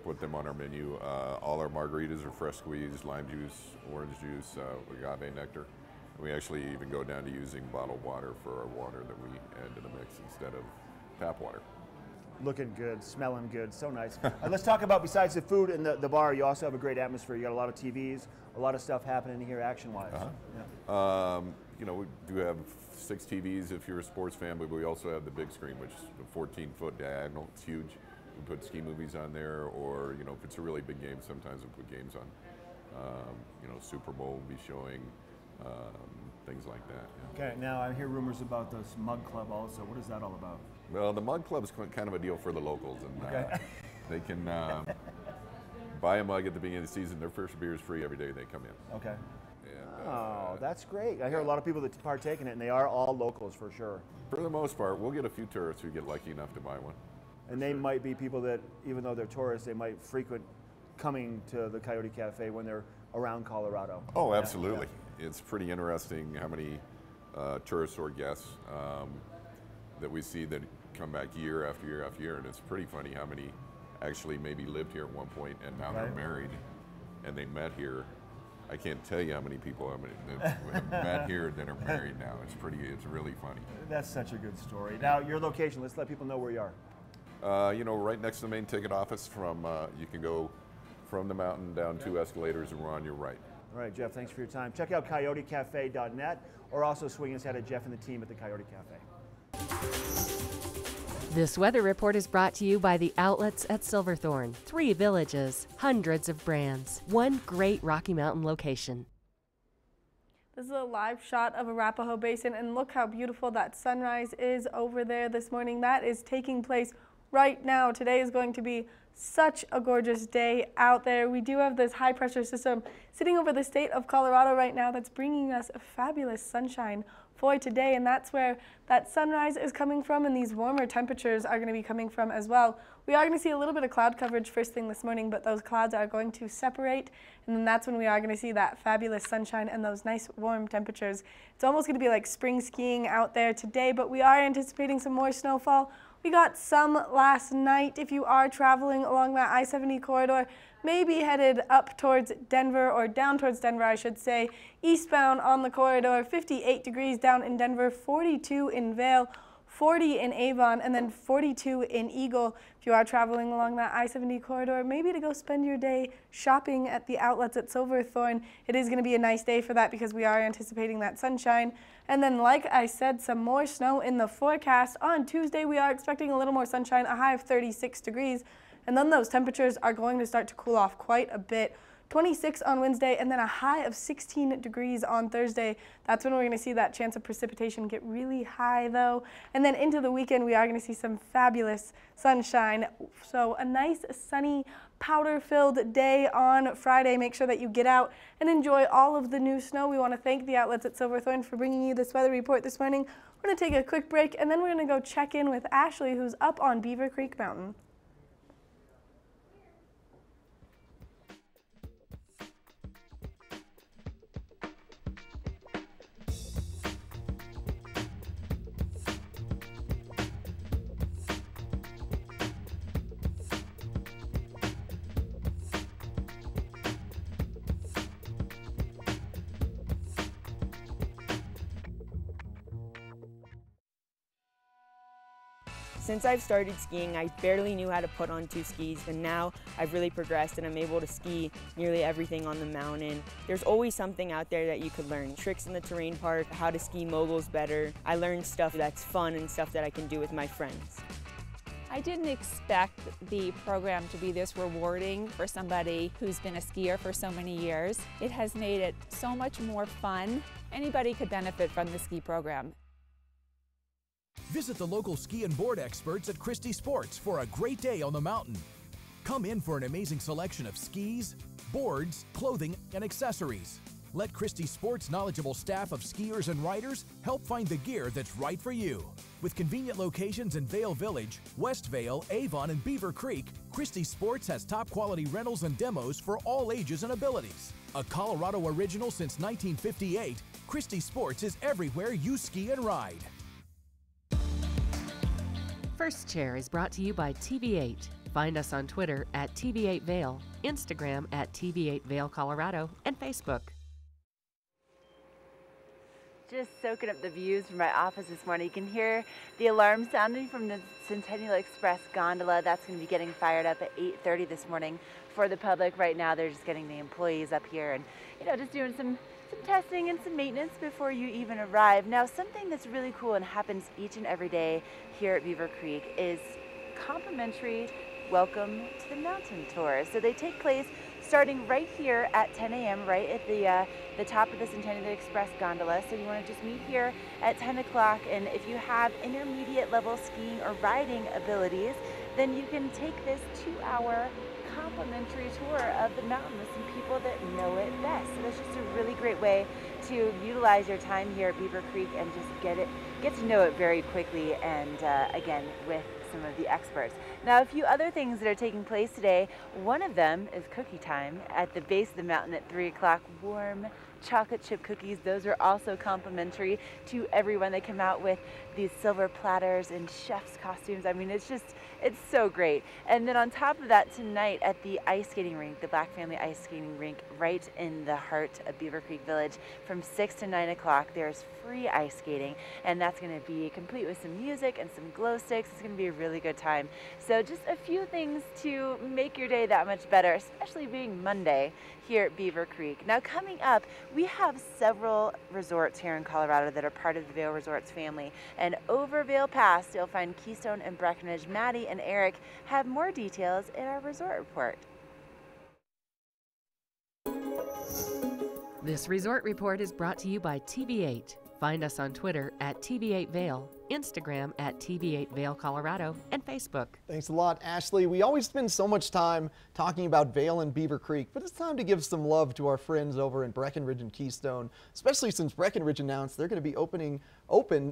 put them on our menu. All our margaritas are fresh squeezed, lime juice, orange juice, agave nectar. We actually even go down to using bottled water for our water that we add to the mix instead of tap water. Looking good, smelling good, so nice. Let's talk about, besides the food and the bar, you also have a great atmosphere. You got a lot of TVs, a lot of stuff happening here action-wise. Yeah. You know, we do have 6 TVs if you're a sports fan, but we also have the big screen, which is a 14-foot diagonal. It's huge. We put ski movies on there, or, you know, if it's a really big game, sometimes we'll put games on. You know, Super Bowl will be showing, things like that. Yeah. Okay, now I hear rumors about this Mug Club also. What is that all about? Well, the Mug Club is kind of a deal for the locals, and they can buy a mug at the beginning of the season. Their first beer is free every day they come in. Okay. And, oh, that's great. I hear a lot of people that partake in it, and they are all locals for sure. For the most part, we'll get a few tourists who get lucky enough to buy one. And they might be people that, even though they're tourists, they might frequent coming to the Coyote Cafe when they're around Colorado. Oh, absolutely. Yeah. It's pretty interesting how many tourists or guests that we see that come back year after year after year, and it's pretty funny how many actually maybe lived here at one point and now they're married and they met here. I can't tell you how many people that have met here that are married now. It's really funny. That's such a good story. Now, your location, let's let people know where you are. You know, right next to the main ticket office. You can go from the mountain down 2 escalators and we're on your right. All right, Jeff, thanks for your time. Check out coyotecafe.net or also swing us at Jeff and the team at the Coyote Cafe. This weather report is brought to you by the outlets at Silverthorne. 3 villages, hundreds of brands, 1 great Rocky Mountain location. This is a live shot of Arapahoe Basin, and look how beautiful that sunrise is over there this morning. That is taking place right now. Today is going to be such a gorgeous day out there. We do have this high pressure system sitting over the state of Colorado right now that's bringing us fabulous sunshine for today, and that's where that sunrise is coming from, and these warmer temperatures are going to be coming from as well. We are going to see a little bit of cloud coverage first thing this morning, but those clouds are going to separate, and then that's when we are going to see that fabulous sunshine and those nice warm temperatures. It's almost going to be like spring skiing out there today, but we are anticipating some more snowfall. We got some last night. If you are traveling along that I-70 corridor, maybe headed up towards Denver, or down towards Denver, I should say, eastbound on the corridor, 58 degrees down in Denver, 42 in Vail, 40 in Avon, and then 42 in Eagle. If you are traveling along that I-70 corridor, maybe to go spend your day shopping at the outlets at Silverthorne, it is going to be a nice day for that because we are anticipating that sunshine. And then, like I said, some more snow in the forecast. On Tuesday, we are expecting a little more sunshine, a high of 36 degrees. And then those temperatures are going to start to cool off quite a bit. 26 on Wednesday, and then a high of 16 degrees on Thursday. That's when we're going to see that chance of precipitation get really high, though. And then into the weekend, we are going to see some fabulous sunshine. So a nice, sunny, powder-filled day on Friday. Make sure that you get out and enjoy all of the new snow. We want to thank the outlets at Silverthorne for bringing you this weather report this morning. We're going to take a quick break, and then we're going to go check in with Ashley, who's up on Beaver Creek Mountain. Since I've started skiing, I barely knew how to put on 2 skis, and now I've really progressed and I'm able to ski nearly everything on the mountain. There's always something out there that you could learn. Tricks in the terrain park, how to ski moguls better. I learned stuff that's fun and stuff that I can do with my friends. I didn't expect the program to be this rewarding for somebody who's been a skier for so many years. It has made it so much more fun. Anybody could benefit from the ski program. Visit the local ski and board experts at Christie Sports for a great day on the mountain. Come in for an amazing selection of skis, boards, clothing, and accessories. Let Christie Sports' knowledgeable staff of skiers and riders help find the gear that's right for you. With convenient locations in Vail Village, West Vail, Avon, and Beaver Creek, Christie Sports has top quality rentals and demos for all ages and abilities. A Colorado original since 1958, Christie Sports is everywhere you ski and ride. First Chair is brought to you by TV8. Find us on Twitter at TV8 Vail, Instagram at TV8 Vail Colorado, and Facebook. Just soaking up the views from my office this morning. You can hear the alarm sounding from the Centennial Express gondola. That's going to be getting fired up at 8:30 this morning for the public. Right now, they're just getting the employees up here and, just doing some testing and some maintenance before you even arrive. Now, something that's really cool and happens each and every day here at Beaver Creek is complimentary welcome to the mountain tour. So they take place starting right here at 10 a.m. right at the top of the Centennial Express gondola. So you want to just meet here at 10 o'clock, and if you have intermediate level skiing or riding abilities, then you can take this 2-hour complimentary tour of the mountain with some people that know it best. So that's just a really great way to utilize your time here at Beaver Creek and just get to know it very quickly, and again, with some of the experts. Now, a few other things that are taking place today. One of them is cookie time at the base of the mountain at 3 o'clock. Warm chocolate chip cookies. Those are also complimentary to everyone. They come out with these silver platters and chef's costumes. I mean, it's so great. And then on top of that, tonight at the ice skating rink, the Black Family Ice Skating Rink, right in the heart of Beaver Creek Village, from 6 to 9 o'clock, there's free ice skating, and that's going to be complete with some music and some glow sticks. It's going to be a really good time. So just a few things to make your day that much better, especially being Monday here at Beaver Creek. Now, coming up, we have several resorts here in Colorado that are part of the Vail Resorts family, and over Vail Pass, you'll find Keystone and Breckenridge. Maddie and Eric have more details in our resort report. This resort report is brought to you by TV8. Find us on Twitter at TV8 Vail, Instagram at TV8 Vail Colorado, and Facebook. Thanks a lot, Ashley. We always spend so much time talking about Vail and Beaver Creek, but it's time to give some love to our friends over in Breckenridge and Keystone, especially since Breckenridge announced they're going to be open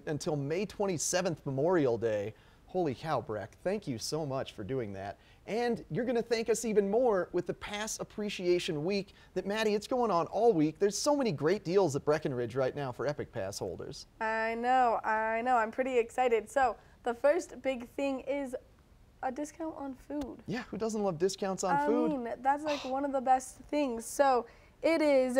until May 27th, Memorial Day. Holy cow, Breck. Thank you so much for doing that. And you're going to thank us even more with the Pass Appreciation Week that, Maddie, it's going on all week. There's so many great deals at Breckenridge right now for Epic Pass holders. I know. I'm pretty excited. So the first big thing is a discount on food. Yeah, who doesn't love discounts on food? I mean, that's like one of the best things. So it is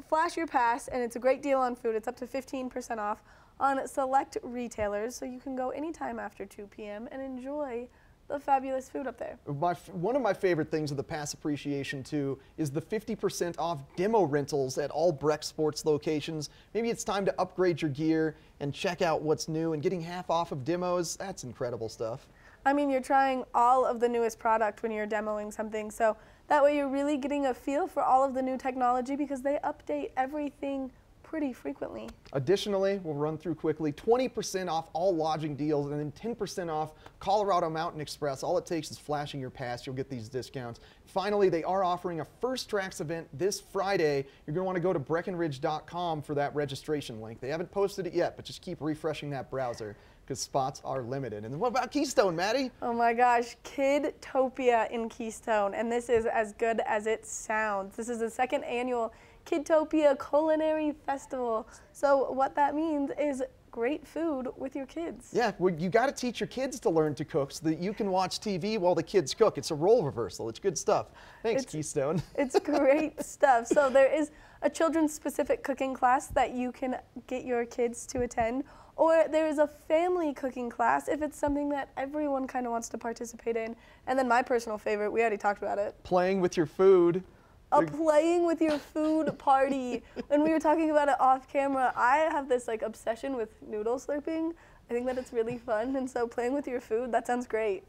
Flash Your Pass, and it's a great deal on food. It's up to 15% off on select retailers, so you can go anytime after 2 p.m. and enjoy the fabulous food up there. One of my favorite things of the Pass Appreciation too is the 50% off demo rentals at all Breck Sports locations. Maybe it's time to upgrade your gear and check out what's new, and getting half off of demos, that's incredible stuff. I mean, you're trying all of the newest product when you're demoing something, so that way you're really getting a feel for all of the new technology, because they update everything pretty frequently. Additionally, we'll run through quickly, 20% off all lodging deals, and then 10% off Colorado Mountain Express. All it takes is flashing your pass. You'll get these discounts. Finally, they are offering a First Tracks event this Friday. You're going to want to go to Breckenridge.com for that registration link. They haven't posted it yet, but just keep refreshing that browser, because spots are limited. And then what about Keystone, Maddie? Oh my gosh, Kidtopia in Keystone, and this is as good as it sounds. This is the second annual Kidtopia Culinary Festival. So what that means is great food with your kids. Yeah, well, you got to teach your kids to learn to cook so that you can watch TV while the kids cook. It's a role reversal. It's good stuff. Thanks, Keystone. It's great stuff. So there is a children's specific cooking class that you can get your kids to attend, or there is a family cooking class if it's something that everyone kind of wants to participate in. And then my personal favorite, we already talked about it. Playing with your food. A playing with your food party. When we were talking about it off camera, I have this like obsession with noodle slurping. I think that it's really fun, and so playing with your food, that sounds great.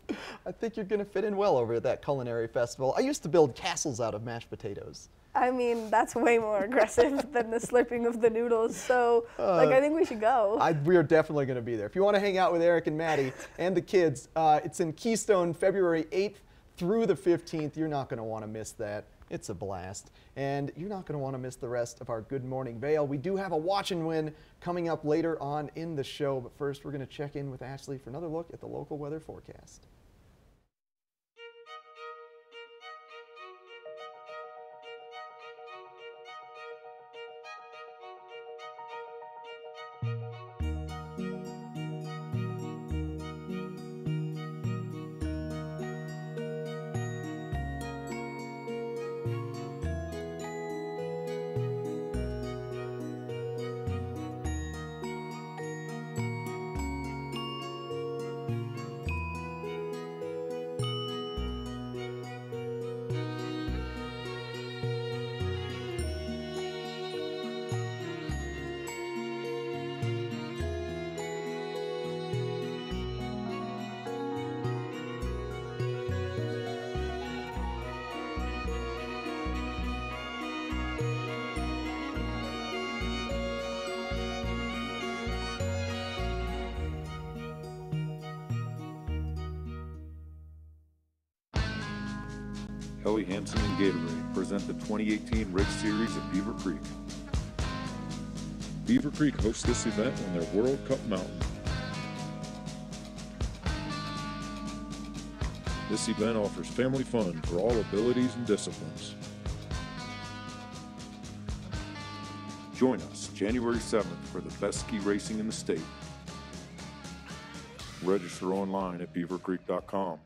I think you're going to fit in well over at that culinary festival. I used to build castles out of mashed potatoes. I mean, that's way more aggressive than the slurping of the noodles, so like I think we should go. We are definitely going to be there. If you want to hang out with Eric and Maddie and the kids, it's in Keystone February 8th through the 15th. You're not going to want to miss that. It's a blast. And you're not going to want to miss the rest of our Good Morning Vail. We do have a watch and win coming up later on in the show, but first we're going to check in with Ashley for another look at the local weather forecast. Helly Hansen and Gatorade present the 2018 Ridge Series at Beaver Creek. Beaver Creek hosts this event on their World Cup mountain. This event offers family fun for all abilities and disciplines. Join us January 7th for the best ski racing in the state. Register online at beavercreek.com.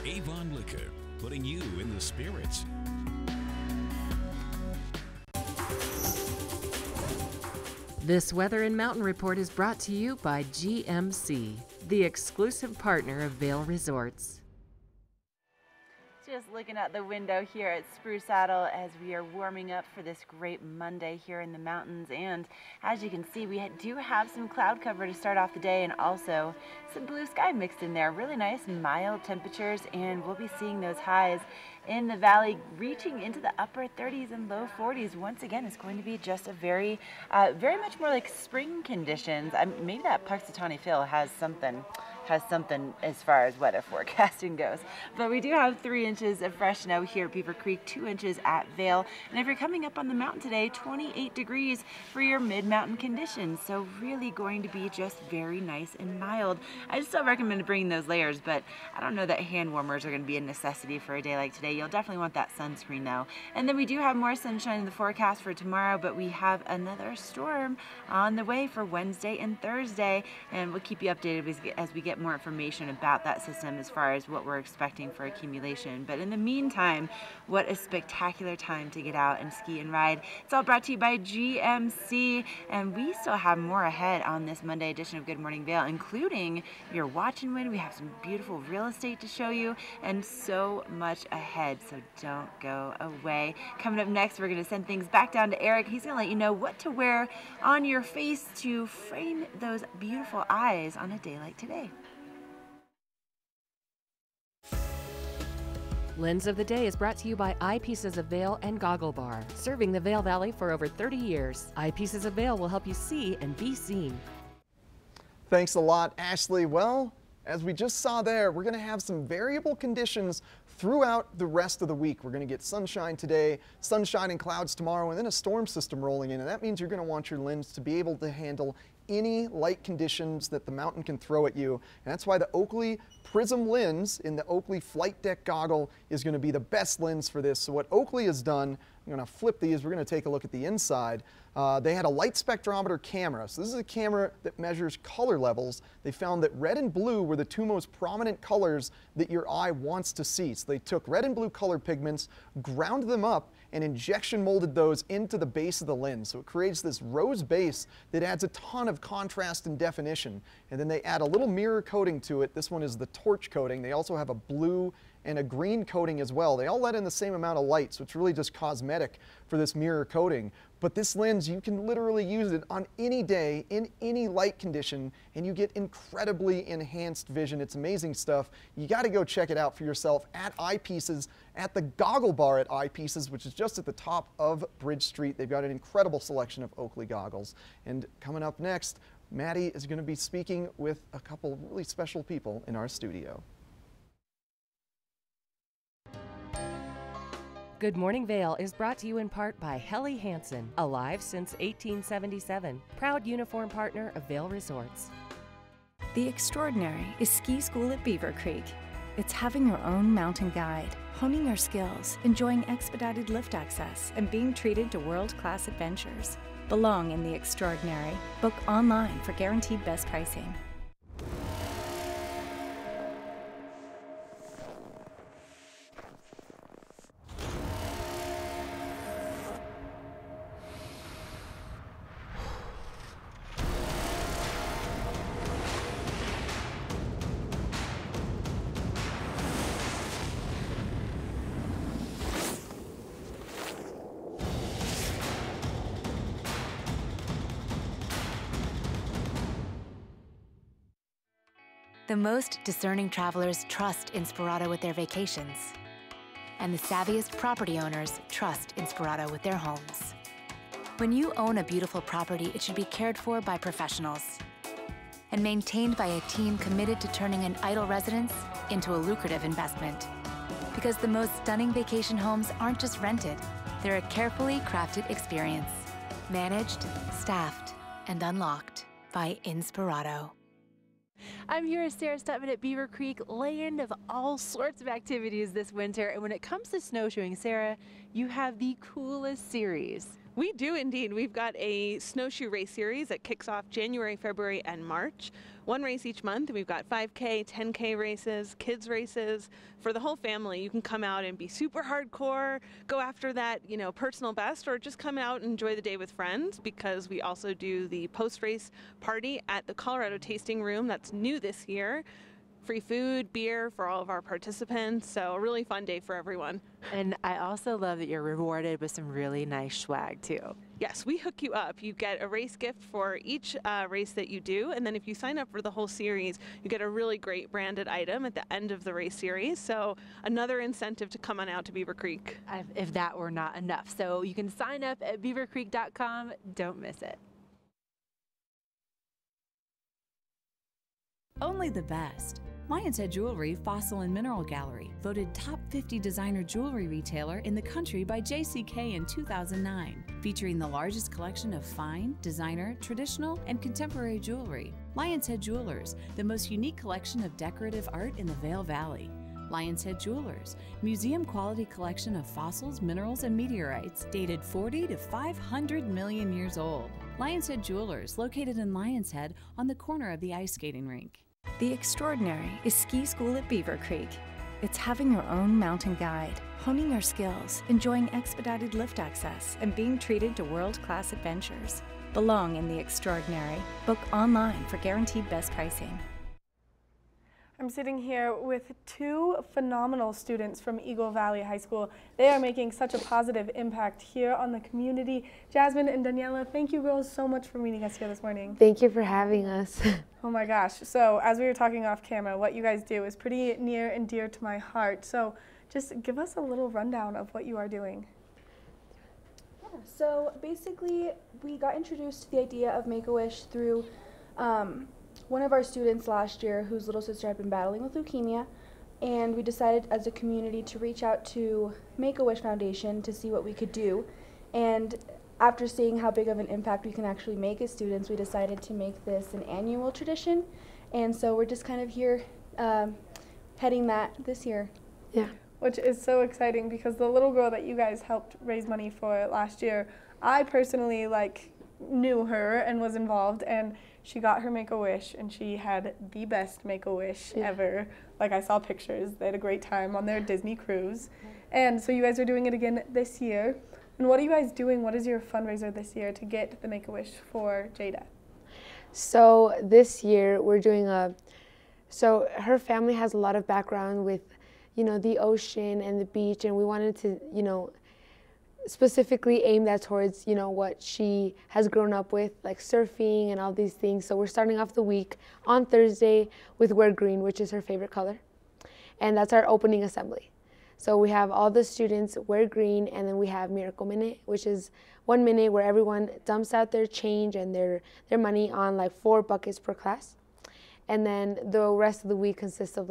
Avon Liquor, putting you in the spirits. This Weather and Mountain Report is brought to you by GMC, the exclusive partner of Vail Resorts. Just looking out the window here at Spruce Saddle as we are warming up for this great Monday here in the mountains, and as you can see, we do have some cloud cover to start off the day and also some blue sky mixed in there. Really nice mild temperatures, and we'll be seeing those highs in the valley reaching into the upper 30s and low 40s. Once again, it's going to be just a very much more like spring conditions. Maybe that Puxatawny Phil has something as far as weather forecasting goes. But we do have 3 inches of fresh snow here at Beaver Creek, 2 inches at Vail. And if you're coming up on the mountain today, 28 degrees for your mid-mountain conditions. So really going to be just very nice and mild. I still recommend bringing those layers, but I don't know that hand warmers are going to be a necessity for a day like today. You'll definitely want that sunscreen though. And then we do have more sunshine in the forecast for tomorrow, but we have another storm on the way for Wednesday and Thursday. And we'll keep you updated as we get more information about that system as far as what we're expecting for accumulation. But in the meantime, what a spectacular time to get out and ski and ride. It's all brought to you by GMC, and we still have more ahead on this Monday edition of Good Morning Vail, including your watch and win. We have some beautiful real estate to show you and so much ahead, so don't go away. Coming up next, we're going to send things back down to Eric. He's going to let you know what to wear on your face to frame those beautiful eyes on a day like today. Lens of the Day is brought to you by Eyepieces of Vail and Goggle Bar, serving the Vail Valley for over 30 years. Eyepieces of Vail will help you see and be seen. Thanks a lot, Ashley. Well, as we just saw there, we're going to have some variable conditions throughout the rest of the week. We're going to get sunshine today, sunshine and clouds tomorrow, and then a storm system rolling in, and that means you're going to want your lens to be able to handle any light conditions that the mountain can throw at you. And that's why the Oakley Prism lens in the Oakley Flight Deck goggle is going to be the best lens for this. So what Oakley has done, I'm going to flip these, we're going to take a look at the inside. They had a light spectrometer camera. So this is a camera that measures color levels. They found that red and blue were the two most prominent colors that your eye wants to see. So they took red and blue color pigments, ground them up, and injection molded those into the base of the lens. So it creates this rose base that adds a ton of contrast and definition. And then they add a little mirror coating to it. This one is the torch coating. They also have a blue and a green coating as well. They all let in the same amount of light, so it's really just cosmetic for this mirror coating. But this lens, you can literally use it on any day, in any light condition, and you get incredibly enhanced vision. It's amazing stuff. You gotta go check it out for yourself at Eyepieces, at the Goggle Bar at Eyepieces, which is just at the top of Bridge Street. They've got an incredible selection of Oakley goggles. And coming up next, Maddie is gonna be speaking with a couple really special people in our studio. Good Morning Vail is brought to you in part by Helly Hansen, alive since 1877, proud uniform partner of Vail Resorts. The extraordinary is ski school at Beaver Creek. It's having your own mountain guide, honing your skills, enjoying expedited lift access, and being treated to world-class adventures. Belong in the extraordinary. Book online for guaranteed best pricing. The most discerning travelers trust Inspirato with their vacations. And the savviest property owners trust Inspirato with their homes. When you own a beautiful property, it should be cared for by professionals and maintained by a team committed to turning an idle residence into a lucrative investment. Because the most stunning vacation homes aren't just rented, they're a carefully crafted experience. Managed, staffed, and unlocked by Inspirato. I'm here with Sarah Stutman at Beaver Creek, land of all sorts of activities this winter. And when it comes to snowshoeing, Sarah, you have the coolest series. We do indeed. We've got a snowshoe race series that kicks off January, February, and March. One race each month. We've got 5K, 10K races, kids races. For the whole family, you can come out and be super hardcore, go after that, personal best, or just come out and enjoy the day with friends, because we also do the post-race party at the Colorado Tasting Room. That's new this year. Free food, beer for all of our participants, so a really fun day for everyone. And I also love that you're rewarded with some really nice swag too. Yes, we hook you up. You get a race gift for each race that you do, and then if you sign up for the whole series, you get a really great branded item at the end of the race series, so another incentive to come on out to Beaver Creek. If that were not enough. So you can sign up at beavercreek.com. Don't miss it. Only the best. Lion's Head Jewelry Fossil and Mineral Gallery, voted top 50 designer jewelry retailer in the country by JCK in 2009, featuring the largest collection of fine, designer, traditional, and contemporary jewelry. Lion's Head Jewelers, the most unique collection of decorative art in the Vail Valley. Lion's Head Jewelers, museum-quality collection of fossils, minerals, and meteorites dated 40 to 500 million years old. Lion's Head Jewelers, located in Lion's Head on the corner of the ice skating rink. The extraordinary is ski school at Beaver Creek. It's having your own mountain guide, honing your skills, enjoying expedited lift access, and being treated to world-class adventures. Belong in the extraordinary. Book online for guaranteed best pricing. I'm sitting here with two phenomenal students from Eagle Valley High School. They are making such a positive impact here on the community. Jasmine and Daniela, thank you girls so much for meeting us here this morning. Thank you for having us. Oh my gosh. So as we were talking off camera, what you guys do is pretty near and dear to my heart. So just give us a little rundown of what you are doing. Yeah, so basically we got introduced to the idea of Make-A-Wish through one of our students last year whose little sister had been battling with leukemia, and we decided as a community to reach out to Make-A-Wish Foundation to see what we could do. And after seeing how big of an impact we can actually make as students, we decided to make this an annual tradition. And so we're just kind of here heading that this year. Yeah. Which is so exciting because the little girl that you guys helped raise money for last year, I personally knew her and was involved, and she got her Make-A-Wish, and she had the best Make-A-Wish ever. I saw pictures. They had a great time on their Disney cruise. And so you guys are doing it again this year. And what are you guys doing? What is your fundraiser this year to get the Make-A-Wish for Jada? So this year we're doing so her family has a lot of background with, the ocean and the beach, and we wanted to, specifically aim that towards, what she has grown up with, like surfing and all these things. So we're starting off the week on Thursday with Wear Green, which is her favorite color. And that's our opening assembly. So we have all the students wear green, and then we have Miracle Minute, which is 1 minute where everyone dumps out their change and their money on 4 buckets per class. And then the rest of the week consists of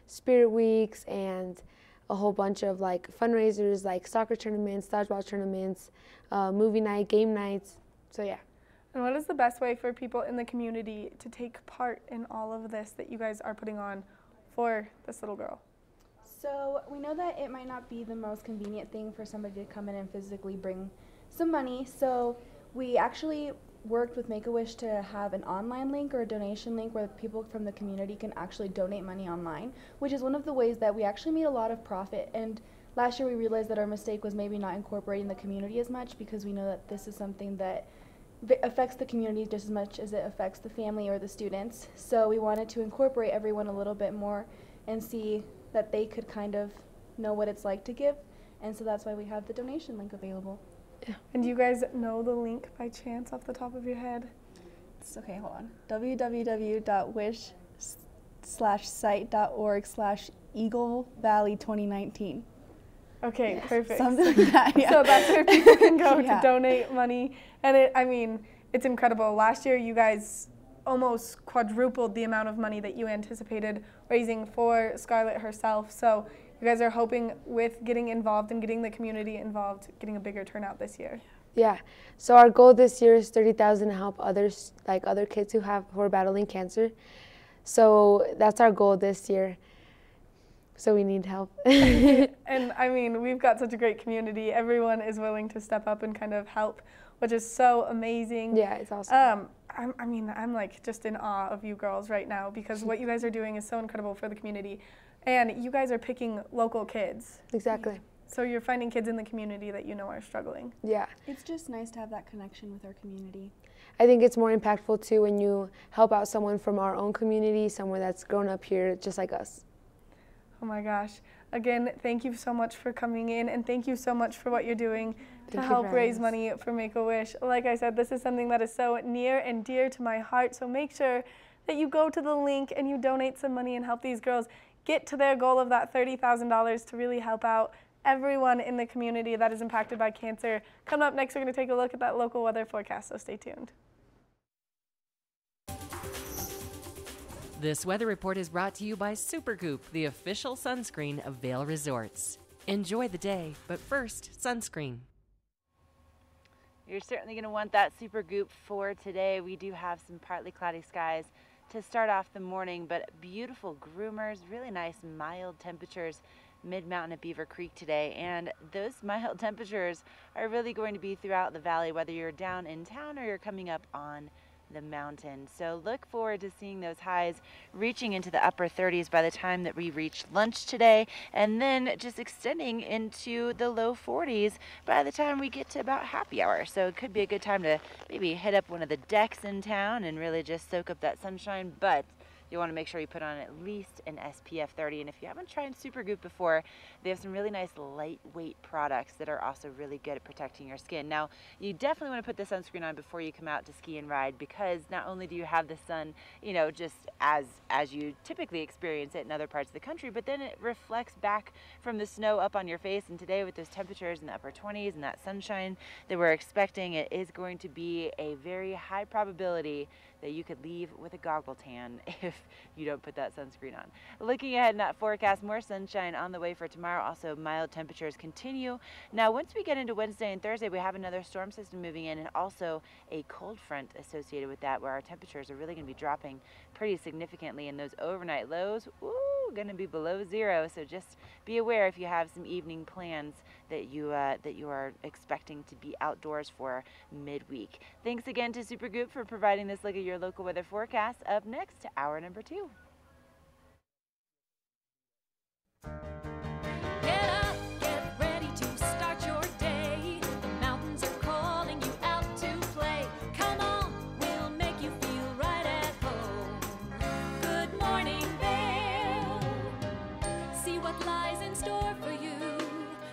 spirit weeks and a whole bunch of fundraisers, like soccer tournaments, dodgeball tournaments, movie night, game nights. So yeah. And what is the best way for people in the community to take part in all of this that you guys are putting on for this little girl? So we know that it might not be the most convenient thing for somebody to come in and physically bring some money. So we actually worked with Make-A-Wish to have an online link or a donation link where people from the community can actually donate money online, which is one of the ways that we actually made a lot of profit. And last year we realized that our mistake was maybe not incorporating the community as much, because we know that this is something that affects the community just as much as it affects the family or the students. So we wanted to incorporate everyone a little bit more and see that they could kind of know what it's like to give. And so that's why we have the donation link available. Yeah. And do you guys know the link by chance off the top of your head? It's okay, hold on. www.wish/site.org/Eagle Valley 2019. Okay, yeah, perfect. Something like that, yeah. So that's where people can go to donate money. And it's incredible. Last year you guys almost quadrupled the amount of money that you anticipated raising for Scarlett herself. So you guys are hoping with getting involved and getting the community involved, getting a bigger turnout this year. Yeah. So our goal this year is $30,000 to help others, other kids who are battling cancer. So that's our goal this year. So we need help. And we've got such a great community. Everyone is willing to step up and kind of help, which is so amazing. Yeah, it's awesome. I'm just in awe of you girls right now, because what you guys are doing is so incredible for the community. And you guys are picking local kids. Exactly. So you're finding kids in the community that are struggling. Yeah. It's just nice to have that connection with our community. I think it's more impactful too when you help out someone from our own community, someone that's grown up here just like us. Oh my gosh. Again, thank you so much for coming in, and thank you so much for what you're doing to help raise money for Make-A-Wish. Like I said, this is something that is so near and dear to my heart, so make sure that you go to the link and you donate some money and help these girls get to their goal of that $30,000 to really help out everyone in the community that is impacted by cancer. Coming up next, we're going to take a look at that local weather forecast, so stay tuned. This weather report is brought to you by Supergoop, the official sunscreen of Vail Resorts. Enjoy the day, but first, sunscreen. You're certainly going to want that Supergoop for today. We do have some partly cloudy skies to start off the morning, but beautiful groomers, really nice mild temperatures mid-mountain at Beaver Creek today. And those mild temperatures are really going to be throughout the valley, whether you're down in town or you're coming up on the mountain. So look forward to seeing those highs reaching into the upper 30s by the time that we reach lunch today, and then just extending into the low 40s by the time we get to about happy hour. So it could be a good time to maybe hit up one of the decks in town and really just soak up that sunshine, but you want to make sure you put on at least an SPF 30. And if you haven't tried Supergoop before, they have some really nice lightweight products that are also really good at protecting your skin. Now, you definitely want to put the sunscreen on before you come out to ski and ride, because not only do you have the sun, just as you typically experience it in other parts of the country, but then it reflects back from the snow up on your face. And today, with those temperatures in the upper 20s and that sunshine that we're expecting, it is going to be a very high probability that you could leave with a goggle tan if you don't put that sunscreen on. Looking ahead in that forecast, more sunshine on the way for tomorrow. Also, mild temperatures continue. Now, once we get into Wednesday and Thursday, we have another storm system moving in and also a cold front associated with that, where our temperatures are really going to be dropping pretty significantly, and those overnight lows, ooh, going to be below 0. So just be aware if you have some evening plans that you are expecting to be outdoors for midweek. Thanks again to Supergoop for providing this look at your local weather forecast. Up next, hour number 2. Get up, get ready to start your day. The mountains are calling you out to play. Come on, we'll make you feel right at home. Good morning, Vail. See what lies in store for you.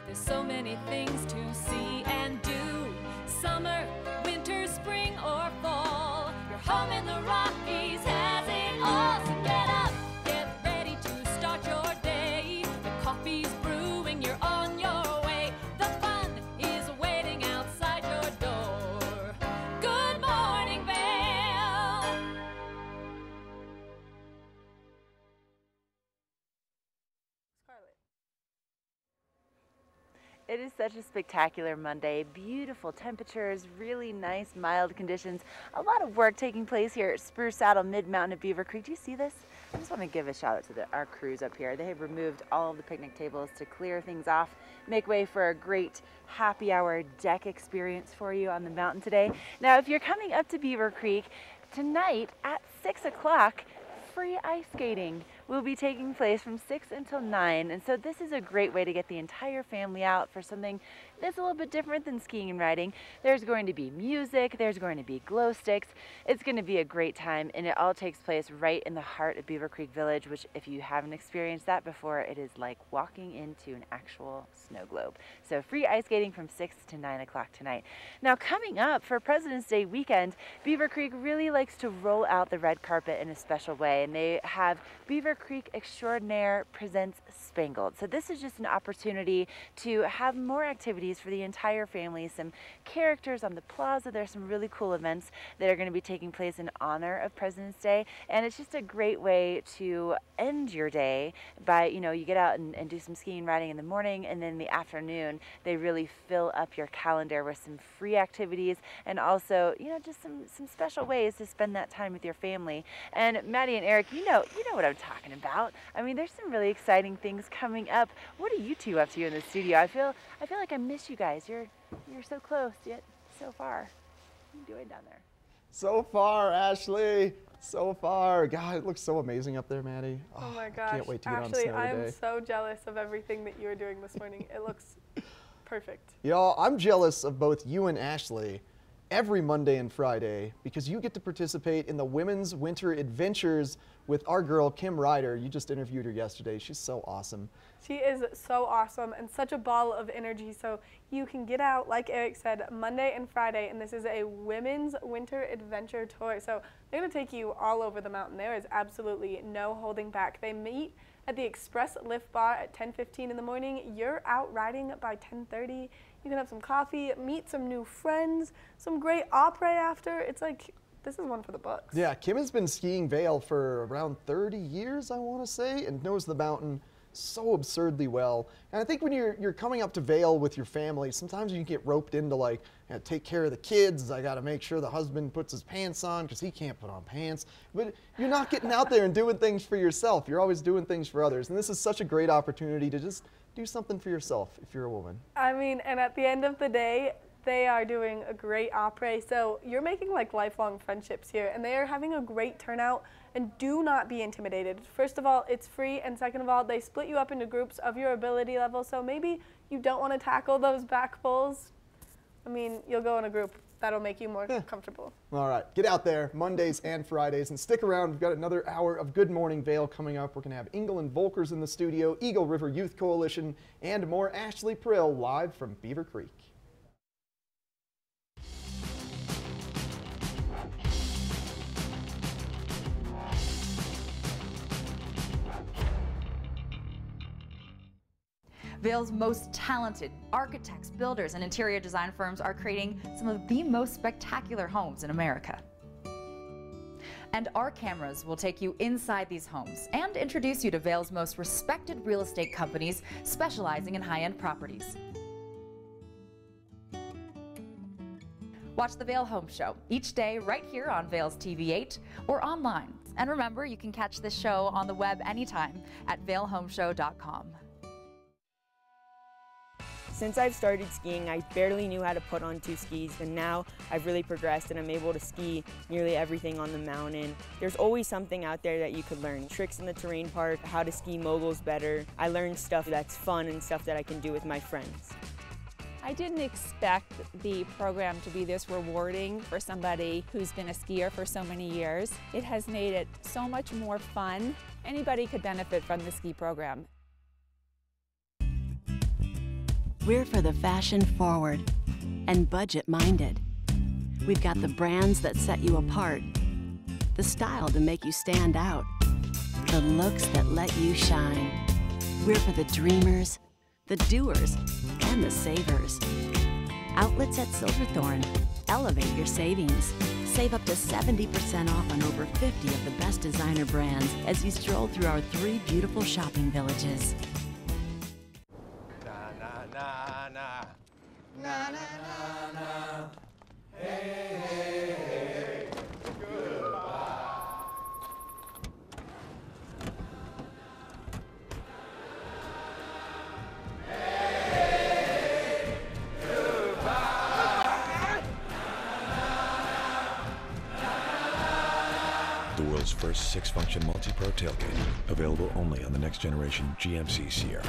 There's so many things to see and do. Summer, winter, spring, or fall. Your home in the Rockies has it all. So get up, get ready to start your day. The coffee's brewing, you're on your way. The fun is waiting outside your door. Good morning, Vail. It is such a spectacular Monday. Beautiful temperatures, really nice mild conditions. A lot of work taking place here at Spruce Saddle Mid-Mountain at Beaver Creek. Do you see this? I just want to give a shout out to our crews up here. They have removed all of the picnic tables to clear things off, make way for a great happy hour deck experience for you on the mountain today. Now, if you're coming up to Beaver Creek tonight at 6 o'clock, free ice skating will be taking place from 6 until 9, and so this is a great way to get the entire family out for something that's a little bit different than skiing and riding. There's going to be music, there's going to be glow sticks. It's going to be a great time, and it all takes place right in the heart of Beaver Creek Village, which if you haven't experienced that before, it is like walking into an actual snow globe. So free ice skating from 6 to 9 o'clock tonight. Now, coming up for President's Day weekend, Beaver Creek really likes to roll out the red carpet in a special way, and they have Beaver Creek Extraordinaire Presents Spangled. So this is just an opportunity to have more activities for the entire family, some characters on the plaza. There's some really cool events that are going to be taking place in honor of President's Day, and it's just a great way to end your day by, you know, you get out and do some skiing and riding in the morning, and then in the afternoon they really fill up your calendar with some free activities and also, you know, just some special ways to spend that time with your family. And Maddie and Eric, you know what I'm talking about. I mean, there's some really exciting things coming up. What are you two up to in the studio? I feel like I miss you guys. You're so close yet so far. What are you doing down there? So far, Ashley. So far. God, it looks so amazing up there, Maddie. Oh my gosh. Can't wait to get Ashley, on snow today. I'm so jealous of everything that you are doing this morning. It looks perfect. Y'all, I'm jealous of both you and Ashley every Monday and Friday because you get to participate in the Women's Winter Adventures with our girl, Kim Ryder. You just interviewed her yesterday. She's so awesome. She is so awesome and such a ball of energy. So you can get out, like Eric said, Monday and Friday, and this is a Women's Winter Adventure Tour. So they're going to take you all over the mountain. There is absolutely no holding back. They meet at the Express Lift Bar at 10:15 in the morning. You're out riding by 10:30. You can have some coffee, meet some new friends, some great après after. It's like, this is one for the books. Yeah, Kim has been skiing Vail for around 30 years, I want to say, and knows the mountain so absurdly well. And I think when you're coming up to Vail with your family, sometimes you get roped into like, take care of the kids. I got to make sure the husband puts his pants on because he can't put on pants. But you're not getting out there and doing things for yourself. You're always doing things for others. And this is such a great opportunity to just do something for yourself if you're a woman. I mean, and at the end of the day, they are doing a great après. So you're making like lifelong friendships here, and they are having a great turnout. And do not be intimidated. First of all, it's free, and second of all, they split you up into groups of your ability level. So maybe you don't want to tackle those back pulls. I mean, you'll go in a group. That'll make you more comfortable. All right, get out there Mondays and Fridays and stick around. We've got another hour of Good Morning Vail coming up. We're going to have Engel and Volkers in the studio, Eagle River Youth Coalition, and more Ashley Prill live from Beaver Creek. Vail's most talented architects, builders, and interior design firms are creating some of the most spectacular homes in America. And our cameras will take you inside these homes and introduce you to Vail's most respected real estate companies specializing in high-end properties. Watch the Vail Home Show each day right here on Vail's TV8 or online. And remember, you can catch this show on the web anytime at vailhomeshow.com. Since I've started skiing, I barely knew how to put on 2 skis, and now I've really progressed and I'm able to ski nearly everything on the mountain. There's always something out there that you could learn. Tricks in the terrain park, how to ski moguls better. I learned stuff that's fun and stuff that I can do with my friends. I didn't expect the program to be this rewarding for somebody who's been a skier for so many years. It has made it so much more fun. Anybody could benefit from the ski program. We're for the fashion forward and budget minded. We've got the brands that set you apart, the style to make you stand out, the looks that let you shine. We're for the dreamers, the doers, and the savers. Outlets at Silverthorne. Elevate your savings. Save up to 70% off on over 50 of the best designer brands as you stroll through our 3 beautiful shopping villages. Na na na na, hey hey hey, goodbye. Hey, goodbye. The world's first 6-function multi-pro tailgate, available only on the next generation GMC Sierra.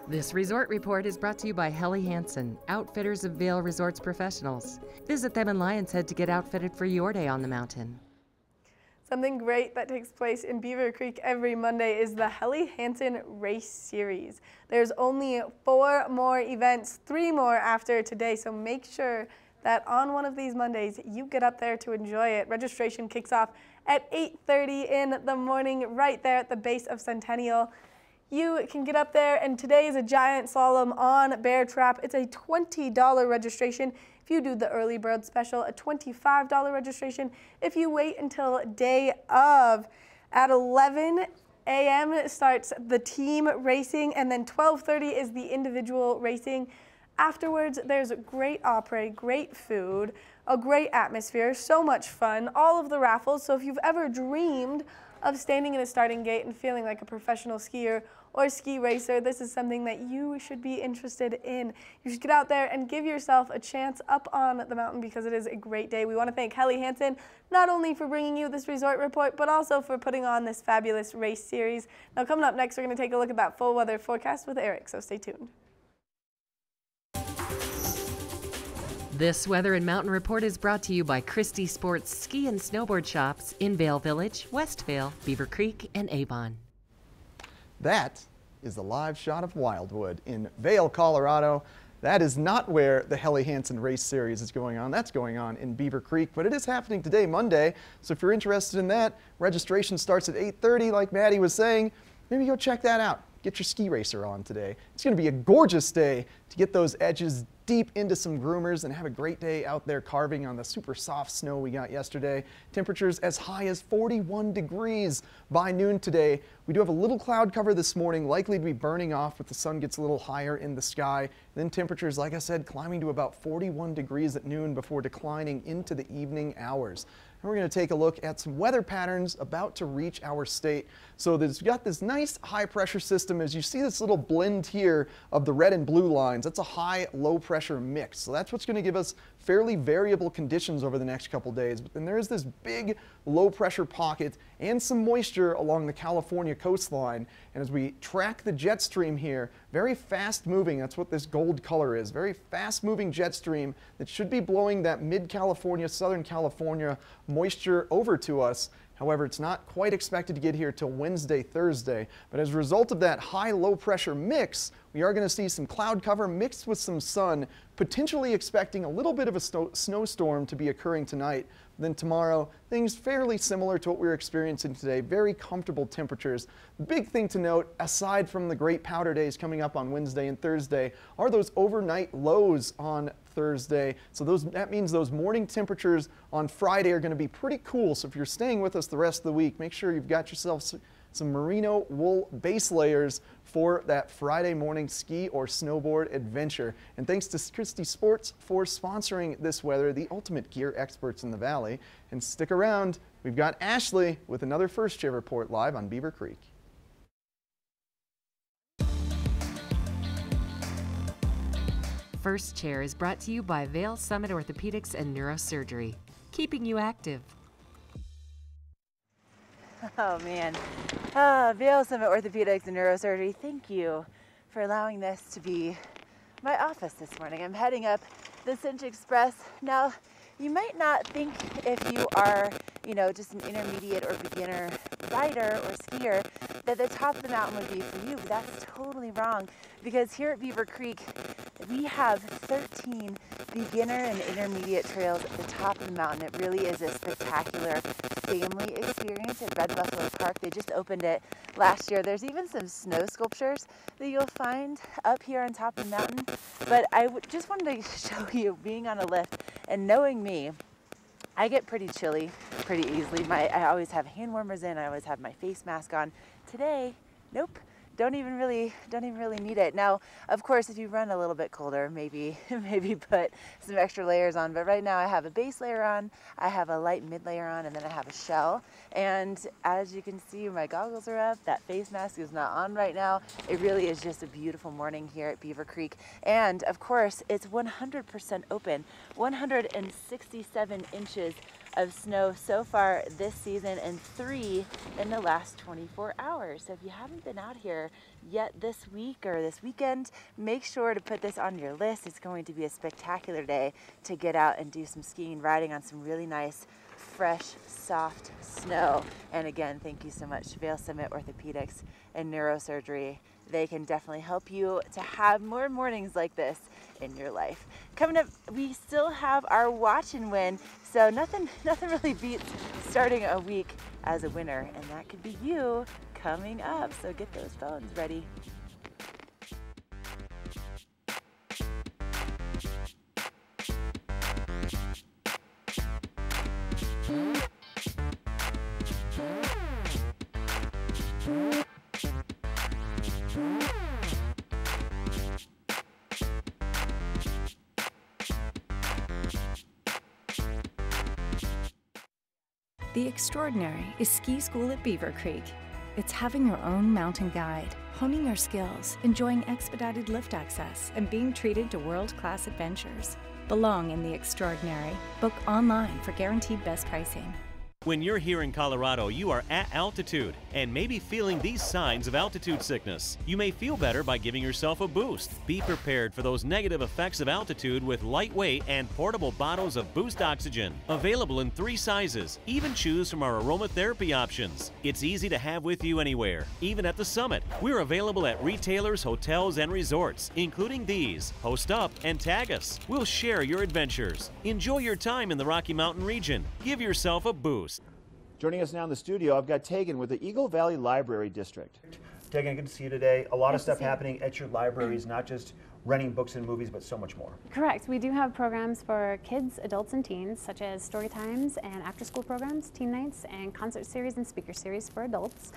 This resort report is brought to you by Helly Hansen, outfitters of Vail Resorts professionals. Visit them in Lion's Head to get outfitted for your day on the mountain. Something great that takes place in Beaver Creek every Monday is the Helly Hansen Race Series. There's only 4 more events, 3 more after today, so make sure that on one of these Mondays you get up there to enjoy it. Registration kicks off at 8:30 in the morning right there at the base of Centennial. You can get up there, and today is a giant slalom on Bear Trap. It's a $20 registration. If you do the early bird special, a $25 registration. If you wait until day of, at 11 a.m. starts the team racing, and then 12:30 is the individual racing. Afterwards, there's great opera, great food, a great atmosphere, so much fun, all of the raffles. So if you've ever dreamed of standing in a starting gate and feeling like a professional skier or ski racer, this is something that you should be interested in. You should get out there and give yourself a chance up on the mountain because it is a great day. We want to thank Helly Hansen not only for bringing you this resort report, but also for putting on this fabulous race series. Now coming up next, we're going to take a look at that full weather forecast with Eric, so stay tuned. This Weather and Mountain Report is brought to you by Christie Sports Ski and Snowboard Shops in Vail Village, West Vail, Beaver Creek, and Avon. That is a live shot of Wildwood in Vail, Colorado. That is not where the Helly Hansen Race Series is going on. That's going on in Beaver Creek, but it is happening today, Monday. So if you're interested in that, registration starts at 8:30, like Maddie was saying. Maybe go check that out. Get your ski racer on today. It's going to be a gorgeous day to get those edges deep into some groomers and have a great day out there carving on the super soft snow we got yesterday. Temperatures as high as 41 degrees by noon today. We do have a little cloud cover this morning, likely to be burning off if the sun gets a little higher in the sky. Then temperatures, like I said, climbing to about 41 degrees at noon before declining into the evening hours. And we're going to take a look at some weather patterns about to reach our state. So we've got this nice high pressure system. As you see this little blend here of the red and blue lines, that's a high low pressure mix. So that's what's going to give us fairly variable conditions over the next couple days. But then there is this big low pressure pocket and some moisture along the California coastline. And as we track the jet stream here, very fast moving, that's what this gold color is, very fast moving jet stream that should be blowing that mid-California, Southern California moisture over to us. However, it's not quite expected to get here till Wednesday, Thursday. But as a result of that high-low pressure mix, we are going to see some cloud cover mixed with some sun, potentially expecting a little bit of a snowstorm to be occurring tonight. Then tomorrow, things fairly similar to what we're experiencing today. Very comfortable temperatures. The big thing to note, aside from the great powder days coming up on Wednesday and Thursday, are those overnight lows on Thursday. So that means those morning temperatures on Friday are going to be pretty cool. So if you're staying with us the rest of the week, make sure you've got yourself some merino wool base layers for that Friday morning ski or snowboard adventure. And thanks to Christie Sports for sponsoring this weather, the ultimate gear experts in the valley. And stick around, we've got Ashley with another First Chair Report live on Beaver Creek. First Chair is brought to you by Vail Summit Orthopedics and Neurosurgery, keeping you active. Oh man, Vail Summit Orthopedics and Neurosurgery, thank you for allowing this to be my office this morning. I'm heading up the Cinch Express. Now, you might not think if you are, just an intermediate or beginner rider or skier that the top of the mountain would be for you, but that's totally wrong, because here at Beaver Creek, we have 13 beginner and intermediate trails at the top of the mountain. It really is a spectacular family experience at Red Buffalo Park. They just opened it last year. There's even some snow sculptures that you'll find up here on top of the mountain. But I just wanted to show you, being on a lift and knowing me, I get pretty chilly pretty easily. I always have hand warmers in. I always have my face mask on. Today, nope. Don't even really need it. Now, of course, if you run a little bit colder, maybe put some extra layers on. But right now I have a base layer on, I have a light mid layer on, and then I have a shell. And as you can see, my goggles are up. That face mask is not on right now. It really is just a beautiful morning here at Beaver Creek. And of course, it's 100% open. 167 inches of snow so far this season and 3 in the last 24 hours. So if you haven't been out here yet this week or this weekend, make sure to put this on your list. It's going to be a spectacular day to get out and do some skiing, riding on some really nice, fresh, soft snow. And again, thank you so much to Vail Summit Orthopedics and Neurosurgery. They can definitely help you to have more mornings like this in your life. Coming up, we still have our watch and win, so nothing really beats starting a week as a winner, and that could be you coming up. So get those phones ready. The extraordinary is ski school at Beaver Creek. It's having your own mountain guide, honing your skills, enjoying expedited lift access, and being treated to world-class adventures. Belong in the extraordinary. Book online for guaranteed best pricing. When you're here in Colorado, you are at altitude and may be feeling these signs of altitude sickness. You may feel better by giving yourself a boost. Be prepared for those negative effects of altitude with lightweight and portable bottles of Boost Oxygen. Available in 3 sizes. Even choose from our aromatherapy options. It's easy to have with you anywhere, even at the summit. We're available at retailers, hotels, and resorts, including these. Post up and tag us. We'll share your adventures. Enjoy your time in the Rocky Mountain region. Give yourself a boost. Joining us now in the studio, I've got Tegan with the Eagle Valley Library District. Tegan, good to see you today. A lot of stuff happening at your libraries, not just renting books and movies, but so much more. Correct. We do have programs for kids, adults, and teens, such as story times and after-school programs, teen nights, and concert series and speaker series for adults.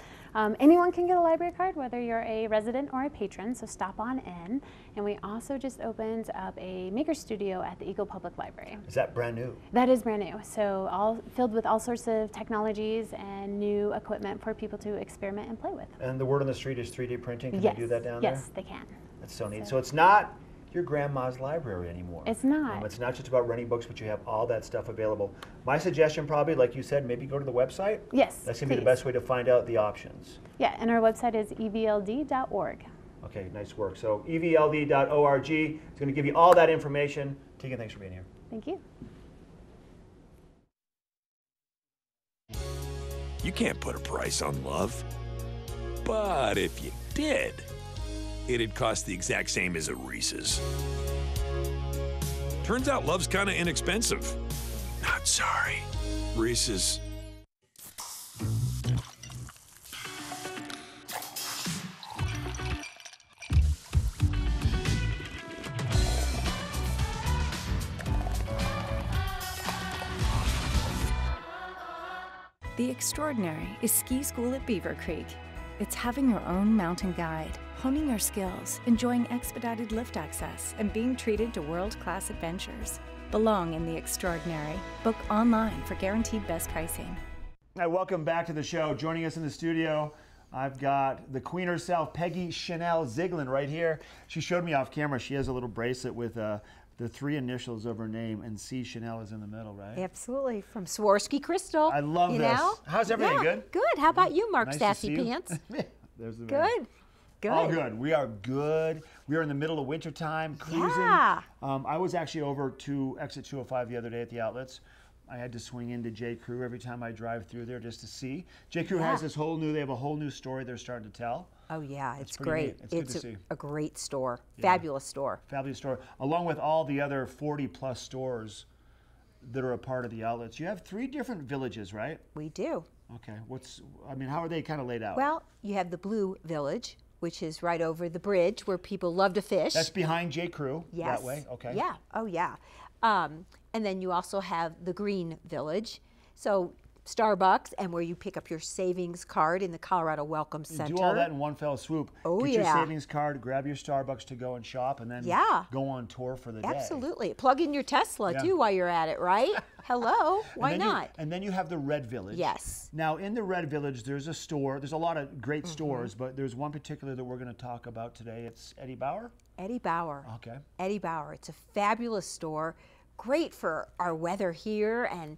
Anyone can get a library card, whether you're a resident or a patron, so stop on in. And we also just opened up a maker studio at the Eagle Public Library. Is that brand new? That is brand new. So all filled with all sorts of technologies and new equipment for people to experiment and play with. And the word on the street is 3D printing. Can Yes. they do that down there? Yes, they can. That's so neat. So it's not your grandma's library anymore. It's not. It's not just about renting books, but you have all that stuff available. My suggestion probably, like you said, maybe go to the website. Yes, That's going to be the please. best way to find out the options. Yeah, and our website is evld.org. Okay, nice work. So evld.org is going to give you all that information. Tegan, thanks for being here. Thank you. You can't put a price on love. But if you did, it'd cost the exact same as a Reese's. Turns out love's kind of inexpensive. Not sorry. Reese's. The extraordinary is ski school at Beaver Creek. It's having your own mountain guide, honing your skills, enjoying expedited lift access, and being treated to world-class adventures. Belong in the extraordinary. Book online for guaranteed best pricing. Hi, welcome back to the show. Joining us in the studio, I've got the queen herself, Peggy Chanel Ziegler, right here. She showed me off camera. She has a little bracelet with the 3 initials of her name, and C. Chanel is in the middle, right? Absolutely, from Swarovski Crystal. I love this. Know? How's everything? Yeah, Good? Good. How about you, Mark Nice Sassy to see you. Pants? There's the Good. Good. All good. We are good. We are in the middle of winter time, cruising. Yeah. I was actually over to exit 205 the other day at the outlets. I had to swing into J. Crew every time I drive through there just to see. J. Crew has this whole new, they have a whole new story they're starting to tell. Oh yeah, it's pretty great. neat. It's good to see. a great store. Yeah. Fabulous store. Fabulous store. Along with all the other 40 plus stores that are a part of the outlets. You have 3 different villages, right? We do. Okay. How are they kind of laid out? Well, you have the Blue Village, which is right over the bridge where people love to fish. That's behind J. Crew, yes. that way? Okay. Yeah. Oh yeah. And then you also have the Green Village. So Starbucks, and where you pick up your savings card in the Colorado Welcome Center. You do all that in one fell swoop. Oh, Get yeah. your savings card, grab your Starbucks to go and shop, and then go on tour for the day. Absolutely. Plug in your Tesla, Yeah. too, while you're at it, right? Hello. Why and not? And then you have the Red Village. Yes. Now, in the Red Village, there's a store. There's a lot of great stores, but there's one particular that we're going to talk about today. It's Eddie Bauer. Eddie Bauer. Okay. Eddie Bauer. It's a fabulous store. Great for our weather here, and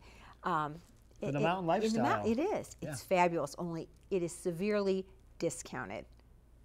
For the mountain lifestyle. It is. It's fabulous. Only it is severely discounted.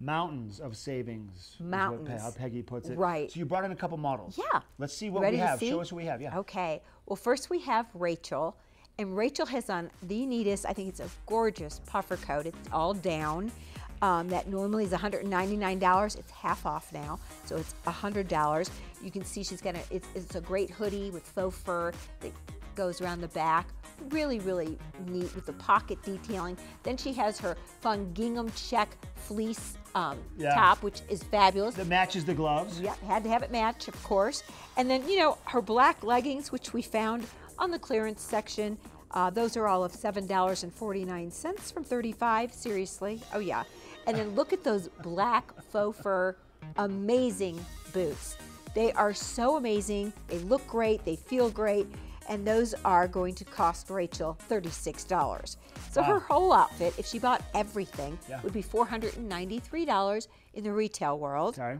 Mountains of savings. Mountains. Is how Peggy puts it. Right. So you brought in a couple models. Yeah. Let's see what Ready we to have. see? Show us what we have. Yeah. Okay. Well, first we have Rachel, and Rachel has on the neatest. I think it's a gorgeous puffer coat. It's all down. That normally is $199. It's half off now, so it's $100. You can see she's got it's a great hoodie with faux fur that goes around the back. Really, really neat with the pocket detailing. Then she has her fun gingham check fleece top, which is fabulous. That matches the gloves. Yeah, had to have it match, of course. And then, you know, her black leggings, which we found on the clearance section. Those are all of $7.49 from $35. Seriously. Oh, yeah. And then look at those black faux fur, amazing boots. They are so amazing. They look great. They feel great. And those are going to cost Rachel $36. So her whole outfit, if she bought everything, would be $493 in the retail world. Okay.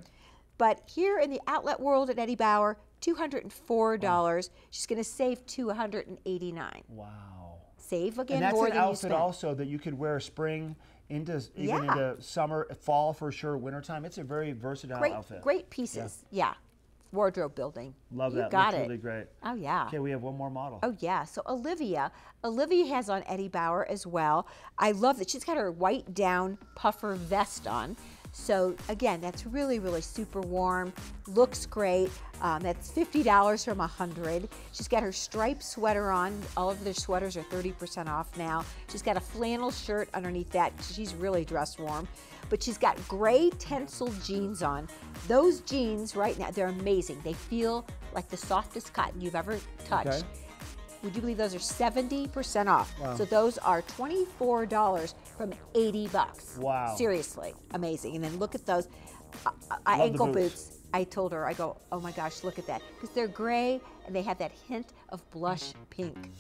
But here in the outlet world at Eddie Bauer, $204. She's going to save $289. Wow. Save again and that's more an than you outfit spend. also that you could wear spring into even into summer, fall for sure, wintertime. It's a very versatile outfit. Great pieces. Yeah. Wardrobe building. Love that. You got Looks it. really great. Oh yeah. Okay, we have one more model. Oh yeah. So Olivia has on Eddie Bauer as well. I love that she's got her white down puffer vest on. So again, that's really, really super warm. Looks great. That's $50 from $100. She's got her striped sweater on. All of their sweaters are 30% off now. She's got a flannel shirt underneath that. She's really dressed warm. But she's got gray tencel jeans on. Those jeans right now, they're amazing. They feel like the softest cotton you've ever touched. Okay. Would you believe those are 70% off? Wow. So those are $24 from $80. Wow. Seriously, amazing. And then look at those Love ankle the boots. I told her, I go, oh my gosh, look at that. Because they're gray and they have that hint of blush pink.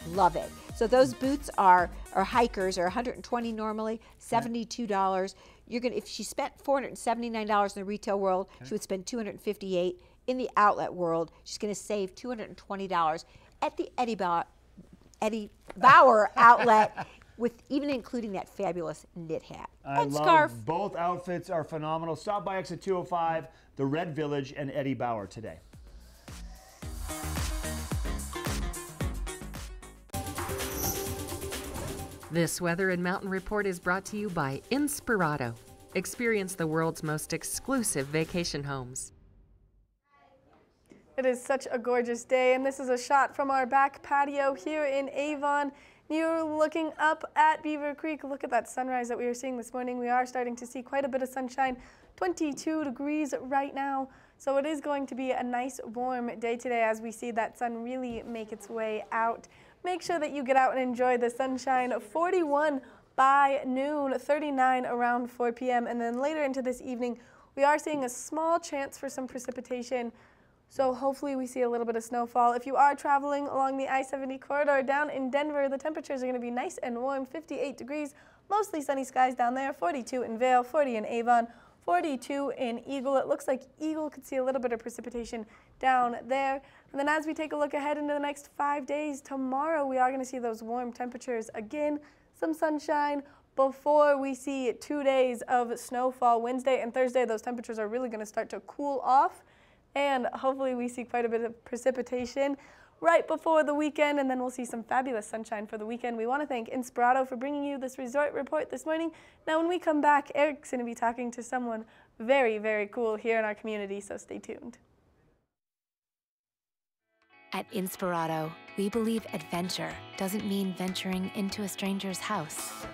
Love it. So those boots are hikers, are $120 normally, $72. You're gonna, if she spent $479 in the retail world, she would spend $258 in the outlet world. She's gonna save $220 at the Eddie Bauer outlet, with even including that fabulous knit hat and scarf. Both outfits are phenomenal. Stop by exit 205, the Red Village, and Eddie Bauer today. This Weather and Mountain Report is brought to you by Inspirato. Experience the world's most exclusive vacation homes. It is such a gorgeous day, and this is a shot from our back patio here in Avon. You're looking up at Beaver Creek. Look at that sunrise that we are seeing this morning. We are starting to see quite a bit of sunshine, 22 degrees right now. So it is going to be a nice warm day today as we see that sun really make its way out. Make sure that you get out and enjoy the sunshine. 41 by noon, 39 around 4 p.m. And then later into this evening, we are seeing a small chance for some precipitation. So hopefully we see a little bit of snowfall. If you are traveling along the I-70 corridor down in Denver, the temperatures are going to be nice and warm, 58 degrees, mostly sunny skies down there, 42 in Vail, 40 in Avon, 42 in Eagle. It looks like Eagle could see a little bit of precipitation down there. And then as we take a look ahead into the next 5 days, tomorrow we are going to see those warm temperatures again, some sunshine, before we see 2 days of snowfall. Wednesday and Thursday, those temperatures are really going to start to cool off. And hopefully we see quite a bit of precipitation right before the weekend, and then we'll see some fabulous sunshine for the weekend. We want to thank Inspirato for bringing you this resort report this morning. Now when we come back, Eric's going to be talking to someone very, very cool here in our community, so stay tuned. At Inspirato, we believe adventure doesn't mean venturing into a stranger's house.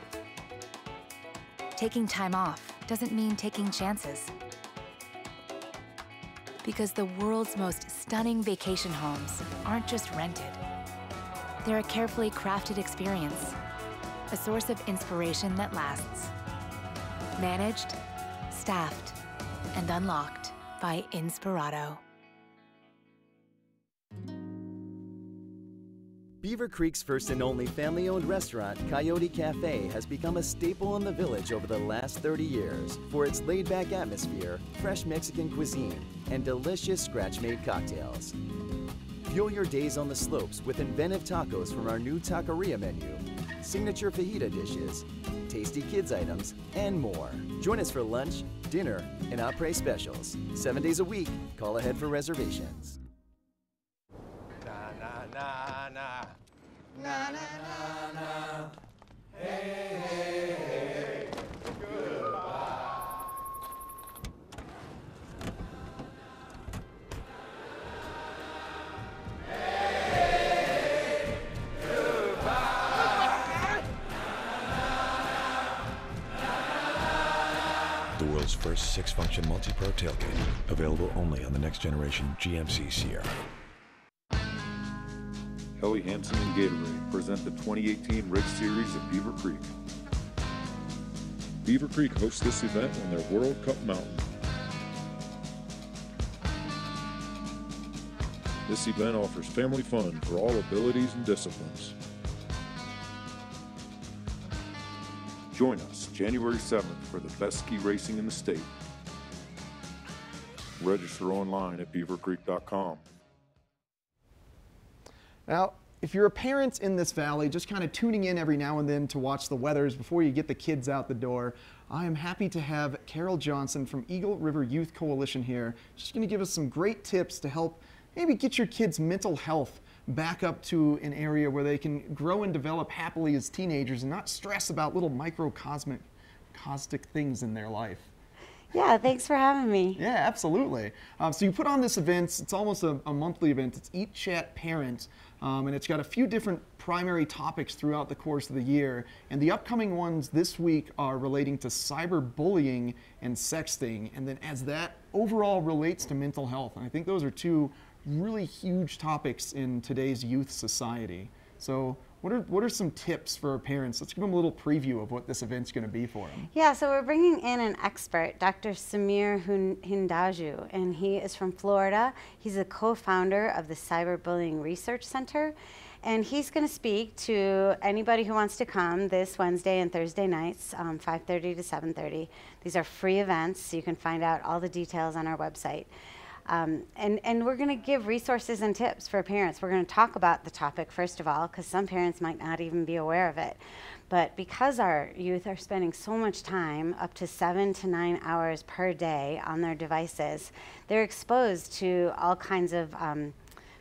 Taking time off doesn't mean taking chances. Because the world's most stunning vacation homes aren't just rented. They're a carefully crafted experience, a source of inspiration that lasts. Managed, staffed, and unlocked by Inspirato. Beaver Creek's first and only family-owned restaurant, Coyote Cafe, has become a staple in the village over the last 30 years for its laid-back atmosphere, fresh Mexican cuisine, and delicious scratch-made cocktails. Fuel your days on the slopes with inventive tacos from our new taqueria menu, signature fajita dishes, tasty kids items, and more. Join us for lunch, dinner, and après specials. 7 days a week. Call ahead for reservations. Na na na na, hey hey hey, goodbye. Hey, goodbye. The world's first 6-function multi-pro tailgate, available only on the next generation GMC Sierra. Helly Hansen and Gatorade present the 2018 Red Series at Beaver Creek. Beaver Creek hosts this event on their World Cup mountain. This event offers family fun for all abilities and disciplines. Join us January 7th for the best ski racing in the state. Register online at beavercreek.com. Now, if you're a parent in this valley, just kind of tuning in every now and then to watch the weathers before you get the kids out the door, I am happy to have Carol Johnson from Eagle River Youth Coalition here. She's going to give us some great tips to help maybe get your kids' mental health back up to an area where they can grow and develop happily as teenagers and not stress about little microcosmic things in their life. Yeah, thanks for having me. Yeah, absolutely. So you put on this event, it's almost a monthly event. It's Eat Chat Parent, and it's got a few different primary topics throughout the course of the year. And the upcoming ones this week are relating to cyberbullying and sexting, and then as that overall relates to mental health. And I think those are two really huge topics in today's youth society. So what are some tips for our parents? Let's give them a little preview of what this event's going to be for them. Yeah, so we're bringing in an expert, Dr. Samir Hindaju, and he is from Florida. He's a co-founder of the Cyberbullying Research Center, and he's going to speak to anybody who wants to come this Wednesday and Thursday nights, 5:30 to 7:30. These are free events, so you can find out all the details on our website. And we're going to give resources and tips for parents. We're going to talk about the topic, first of all, because some parents might not even be aware of it. But because our youth are spending so much time, up to 7 to 9 hours per day on their devices, they're exposed to all kinds of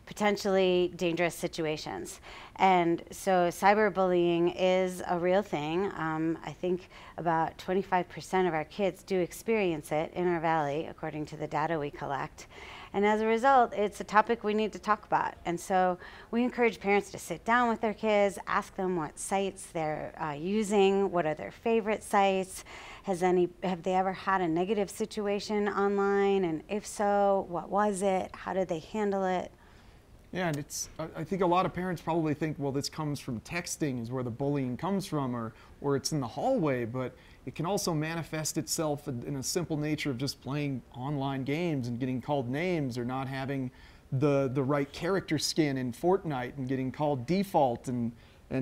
potentially dangerous situations. And so cyberbullying is a real thing. I think about 25% of our kids do experience it in our valley, according to the data we collect. And as a result, it's a topic we need to talk about. And so we encourage parents to sit down with their kids, ask them what sites they're using, what are their favorite sites, have they ever had a negative situation online, and if so, what was it, how did they handle it? Yeah, and I think a lot of parents probably think, well, this comes from texting is where the bullying comes from, or it's in the hallway, but it can also manifest itself in a simple nature of just playing online games and getting called names, or not having the right character skin in Fortnite and getting called default, and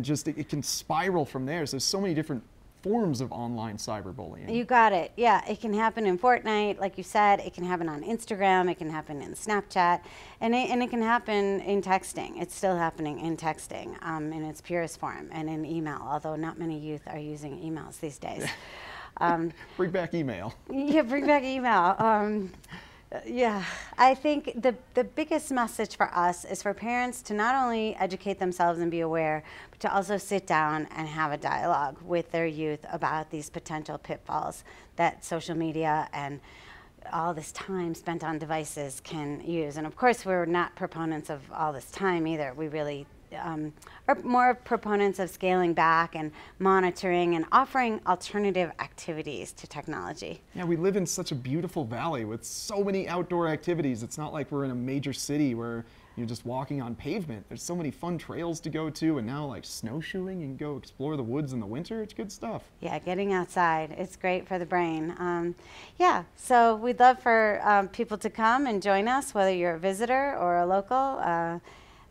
just it can spiral from there. So there's so many different forms of online cyberbullying. You got it. Yeah, it can happen in Fortnite, like you said. It can happen on Instagram. It can happen in Snapchat, and it can happen in texting. It's still happening in texting in its purest form, and in email, although not many youth are using emails these days. Bring back email. Yeah, bring back email. Yeah, I think the biggest message for us is for parents to not only educate themselves and be aware, but to also sit down and have a dialogue with their youth about these potential pitfalls that social media and all this time spent on devices can use. And of course, we're not proponents of all this time either. We really are more proponents of scaling back and monitoring and offering alternative activities to technology. Yeah, we live in such a beautiful valley with so many outdoor activities. It's not like we're in a major city where you're just walking on pavement. There's so many fun trails to go to, and now like snowshoeing, you can go explore the woods in the winter. It's good stuff. Yeah, getting outside, it's great for the brain. Yeah, so we'd love for people to come and join us, whether you're a visitor or a local.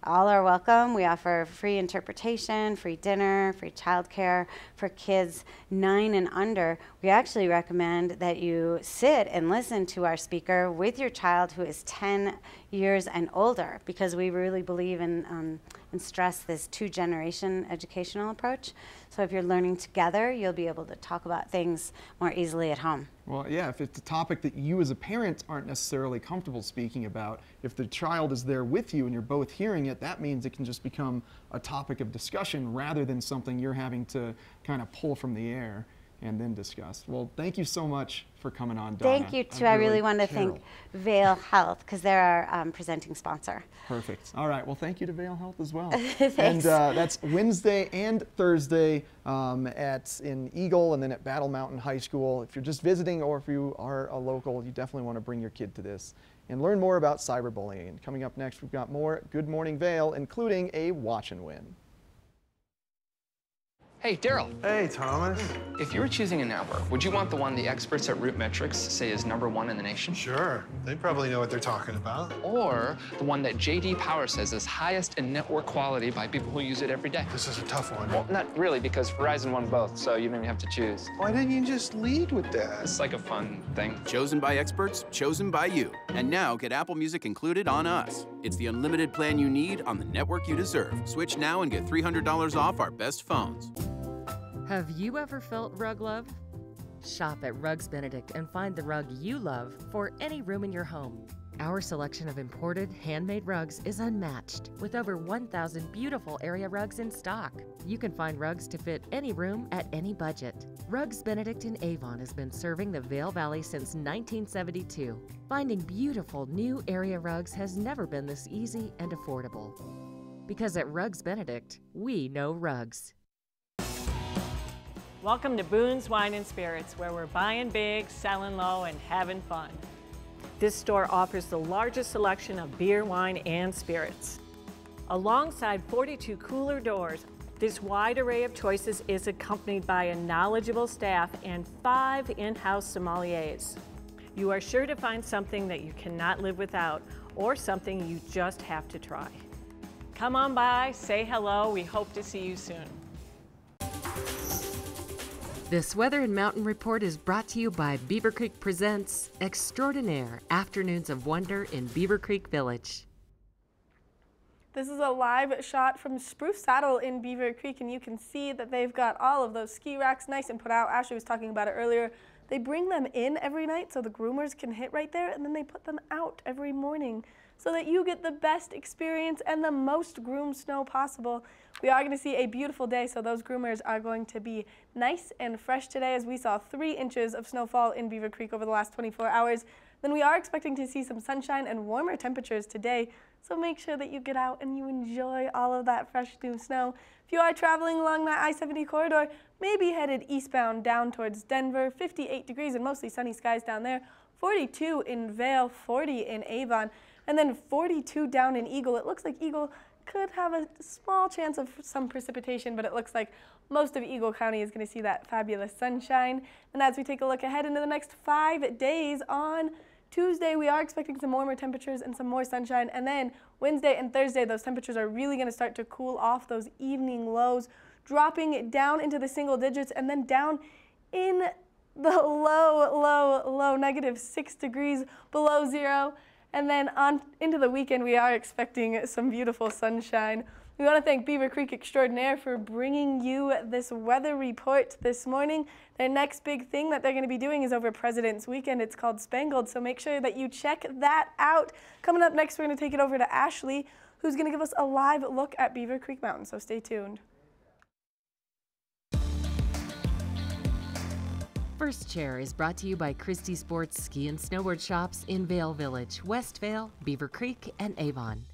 All are welcome. We offer free interpretation, free dinner, free childcare for kids 9 and under. We actually recommend that you sit and listen to our speaker with your child who is 10 years and older, because we really believe in and stress this 2-generation educational approach. So if you're learning together, you'll be able to talk about things more easily at home. Well, yeah, if it's a topic that you as a parent aren't necessarily comfortable speaking about, if the child is there with you and you're both hearing it, that means it can just become a topic of discussion rather than something you're having to kind of pull from the air and then discuss. Well, thank you so much for coming on, Donna. Thank you, too. I really want to thank Vail Health, because they're our presenting sponsor. Perfect. All right. Well, thank you to Vail Health as well. Thanks. And that's Wednesday and Thursday in Eagle and then at Battle Mountain High School. If you're just visiting or if you are a local, you definitely want to bring your kid to this and learn more about cyberbullying. And coming up next, we've got more Good Morning Vail, including a watch and win. Hey, Daryl. Hey, Thomas. If you were choosing a network, would you want the one the experts at RootMetrics say is #1 in the nation? Sure. They probably know what they're talking about. Or the one that J.D. Power says is highest in network quality by people who use it every day? This is a tough one. Well, not really, because Verizon won both, so you don't even have to choose. Why didn't you just lead with that? It's like a fun thing. Chosen by experts, chosen by you. And now get Apple Music included on us. It's the unlimited plan you need on the network you deserve. Switch now and get $300 off our best phones. Have you ever felt rug love? Shop at Rugs Benedict and find the rug you love for any room in your home. Our selection of imported, handmade rugs is unmatched, with over 1,000 beautiful area rugs in stock. You can find rugs to fit any room at any budget. Rugs Benedict in Avon has been serving the Vail Valley since 1972. Finding beautiful new area rugs has never been this easy and affordable. Because at Rugs Benedict, we know rugs. Welcome to Boone's Wine and Spirits, where we're buying big, selling low, and having fun. This store offers the largest selection of beer, wine, and spirits. Alongside 42 cooler doors, this wide array of choices is accompanied by a knowledgeable staff and 5 in-house sommeliers. You are sure to find something that you cannot live without, or something you just have to try. Come on by, say hello, we hope to see you soon. This Weather and Mountain Report is brought to you by Beaver Creek Presents Extraordinaire Afternoons of Wonder in Beaver Creek Village. This is a live shot from Spruce Saddle in Beaver Creek, and you can see that they've got all of those ski racks nice and put out. Ashley was talking about it earlier. They bring them in every night so the groomers can hit right there, and then they put them out every morning so that you get the best experience and the most groomed snow possible. We are going to see a beautiful day, so those groomers are going to be nice and fresh today, as we saw 3 inches of snowfall in Beaver Creek over the last 24 hours. Then we are expecting to see some sunshine and warmer temperatures today, so make sure that you get out and you enjoy all of that fresh new snow. If you are traveling along that I-70 corridor, maybe headed eastbound down towards Denver, 58 degrees and mostly sunny skies down there, 42 in Vail, 40 in Avon, and then 42 down in Eagle. It looks like Eagle could have a small chance of some precipitation, but it looks like most of Eagle County is going to see that fabulous sunshine. And as we take a look ahead into the next 5 days, on Tuesday, we are expecting some warmer temperatures and some more sunshine. And then Wednesday and Thursday, those temperatures are really going to start to cool off, those evening lows, dropping down into the single digits and then down in the low -6 degrees below zero. And then on into the weekend, we are expecting some beautiful sunshine. We want to thank Beaver Creek Extraordinaire for bringing you this weather report this morning. Their next big thing that they're going to be doing is over President's Weekend. It's called Spangled, so make sure that you check that out. Coming up next, we're going to take it over to Ashley, who's going to give us a live look at Beaver Creek Mountain, so stay tuned. First Chair is brought to you by Christie Sports Ski and Snowboard Shops in Vail Village, West Vail, Beaver Creek, and Avon.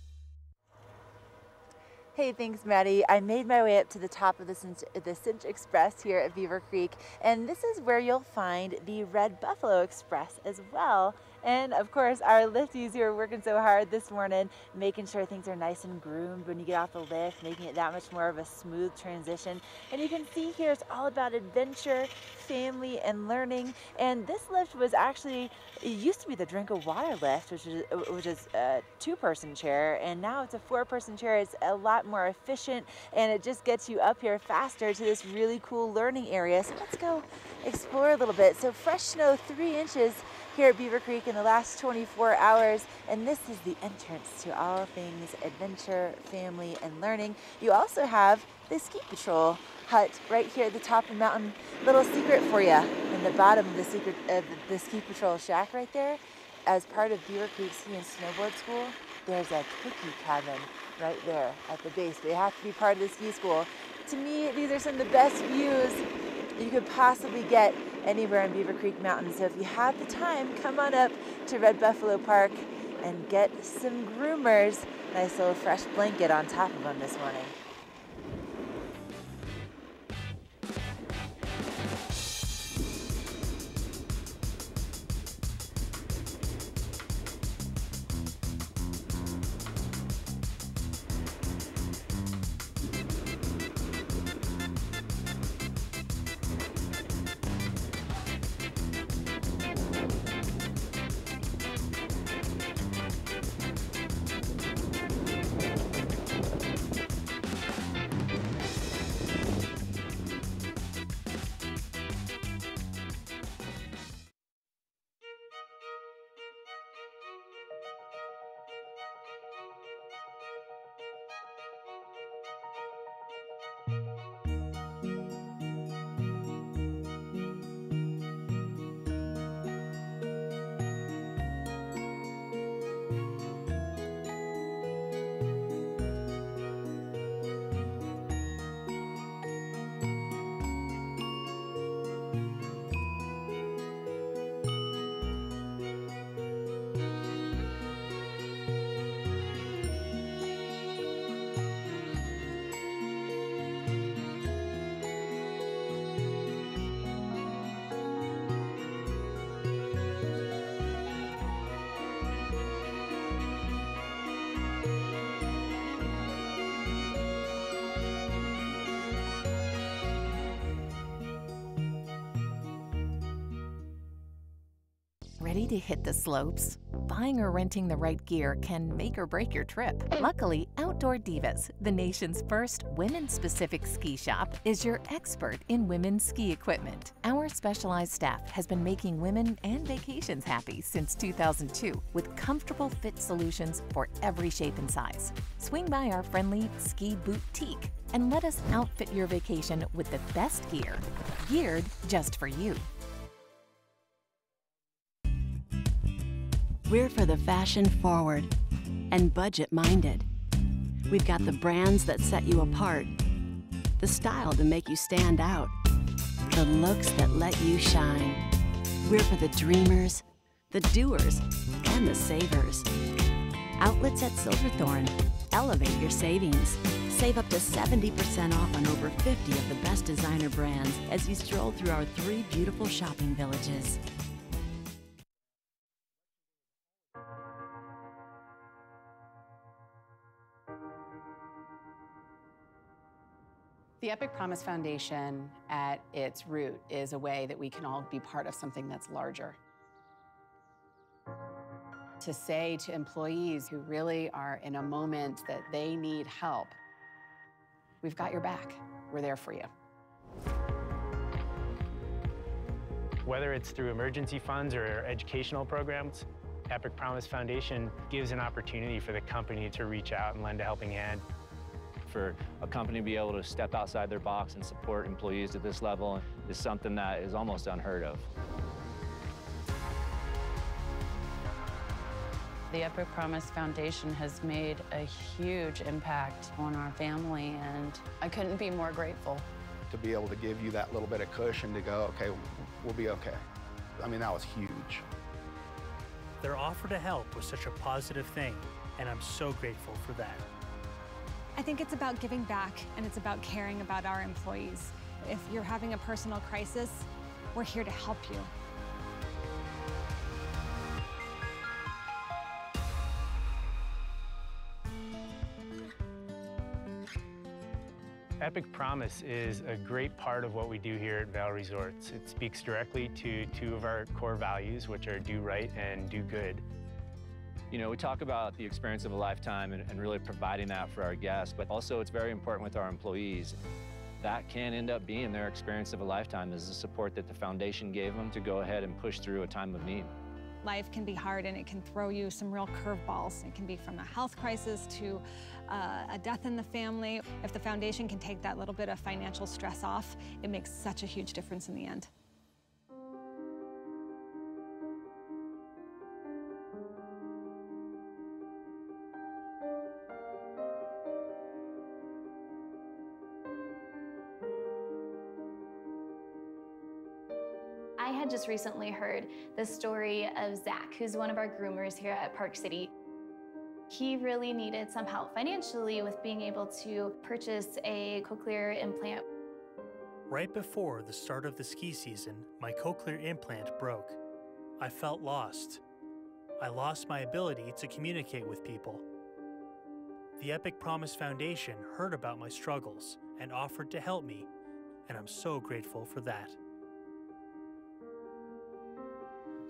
Hey, thanks, Maddie. I made my way up to the top of the Cinch Express here at Beaver Creek, and this is where you'll find the Red Buffalo Express as well. And of course, our lifties who are working so hard this morning, making sure things are nice and groomed when you get off the lift, making it that much more of a smooth transition. And you can see here it's all about adventure, family, and learning. And this lift was actually, it used to be the drink of water lift, which is a 2-person chair, and now it's a 4-person chair. It's a lot more efficient, and it just gets you up here faster to this really cool learning area. So let's go explore a little bit. So fresh snow, 3 inches here at Beaver Creek in the last 24 hours, and this is the entrance to all things adventure, family, and learning. You also have the Ski Patrol hut right here at the top of the mountain. Little secret for you, in the bottom of the Ski Patrol shack right there, as part of Beaver Creek Ski and Snowboard School, there's a cookie cabin right there at the base. They have to be part of the ski school. To me, these are some of the best views you could possibly get anywhere in Beaver Creek Mountain. So if you have the time, come on up to Red Buffalo Park and get some groomers. Nice little fresh blanket on top of them this morning. Ready to hit the slopes? Buying or renting the right gear can make or break your trip. Luckily, Outdoor Divas, the nation's first women-specific ski shop, is your expert in women's ski equipment. Our specialized staff has been making women and vacations happy since 2002 with comfortable fit solutions for every shape and size. Swing by our friendly Ski Boutique and let us outfit your vacation with the best gear, geared just for you. We're for the fashion forward and budget minded. We've got the brands that set you apart, the style to make you stand out, the looks that let you shine. We're for the dreamers, the doers, and the savers. Outlets at Silverthorne. Elevate your savings. Save up to 70% off on over 50 of the best designer brands as you stroll through our 3 beautiful shopping villages. The Epic Promise Foundation, at its root, is a way that we can all be part of something that's larger. To say to employees who really are in a moment that they need help, we've got your back. We're there for you. Whether it's through emergency funds or educational programs, Epic Promise Foundation gives an opportunity for the company to reach out and lend a helping hand. For a company to be able to step outside their box and support employees at this level is something that is almost unheard of. The Epic Promise Foundation has made a huge impact on our family, and I couldn't be more grateful. To be able to give you that little bit of cushion to go, okay, we'll be okay. I mean, that was huge. Their offer to help was such a positive thing, and I'm so grateful for that. I think it's about giving back, and it's about caring about our employees. If you're having a personal crisis, we're here to help you. Epic Promise is a great part of what we do here at Vail Resorts. It speaks directly to 2 of our core values, which are do right and do good. You know, we talk about the experience of a lifetime and really providing that for our guests, but also it's very important with our employees. That can end up being their experience of a lifetime, is the support that the foundation gave them to go ahead and push through a time of need. Life can be hard, and it can throw you some real curveballs. It can be from a health crisis to a death in the family. If the foundation can take that little bit of financial stress off, it makes such a huge difference in the end. I had just recently heard the story of Zach, who's one of our groomers here at Park City. He really needed some help financially with being able to purchase a cochlear implant. Right before the start of the ski season, my cochlear implant broke. I felt lost. I lost my ability to communicate with people. The Epic Promise Foundation heard about my struggles and offered to help me, and I'm so grateful for that.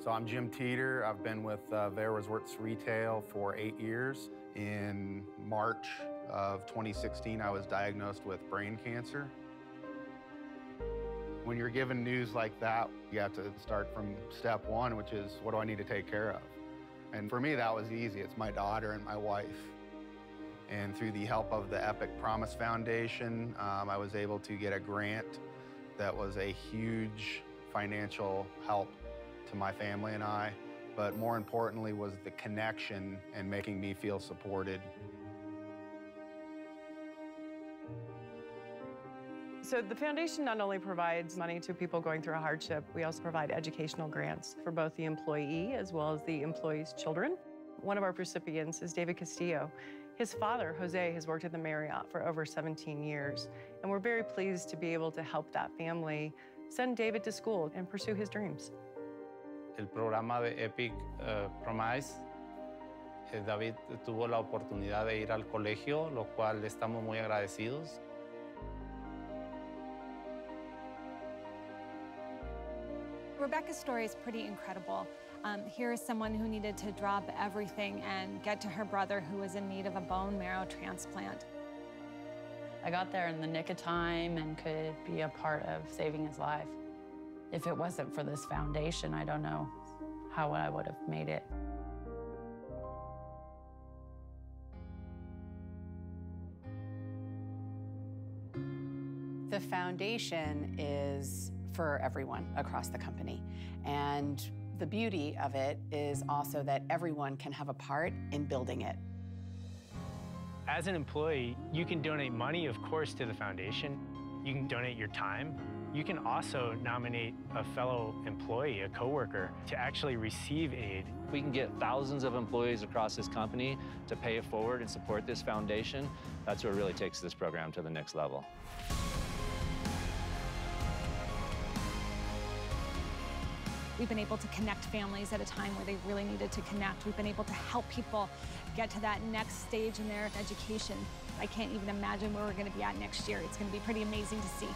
So I'm Jim Teeter. I've been with Vail Resorts Retail for 8 years. In March of 2016, I was diagnosed with brain cancer. When you're given news like that, you have to start from step 1, which is, what do I need to take care of? And for me, that was easy. It's my daughter and my wife. And through the help of the Epic Promise Foundation, I was able to get a grant that was a huge financial help to my family and I, but more importantly was the connection and making me feel supported. So the foundation not only provides money to people going through a hardship, we also provide educational grants for both the employee as well as the employee's children. One of our recipients is David Castillo. His father, Jose, has worked at the Marriott for over 17 years, and we're very pleased to be able to help that family send David to school and pursue his dreams. El programa de Epic Promise, David tuvo la oportunidad de ir al colegio, lo cual estamos muy agradecidos. Rebecca's story is pretty incredible. Here is someone who needed to drop everything and get to her brother who was in need of a bone marrow transplant. I got there in the nick of time and could be a part of saving his life. If it wasn't for this foundation, I don't know how I would have made it. The foundation is for everyone across the company, and The beauty of it is also that everyone can have a part in building it. As an employee, you can donate money, of course, to the foundation. You can donate your time. You can also nominate a fellow employee, a coworker, to actually receive aid. We can get thousands of employees across this company to pay it forward and support this foundation. That's what really takes this program to the next level. We've been able to connect families at a time where they really needed to connect. We've been able to help people get to that next stage in their education. I can't even imagine where we're going to be at next year. It's going to be pretty amazing to see.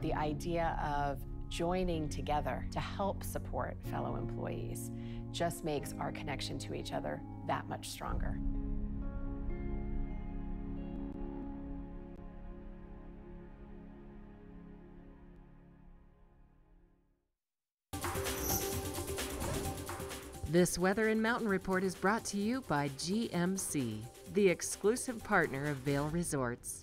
The idea of joining together to help support fellow employees just makes our connection to each other that much stronger. This Weather and Mountain Report is brought to you by GMC, the exclusive partner of Vail Resorts.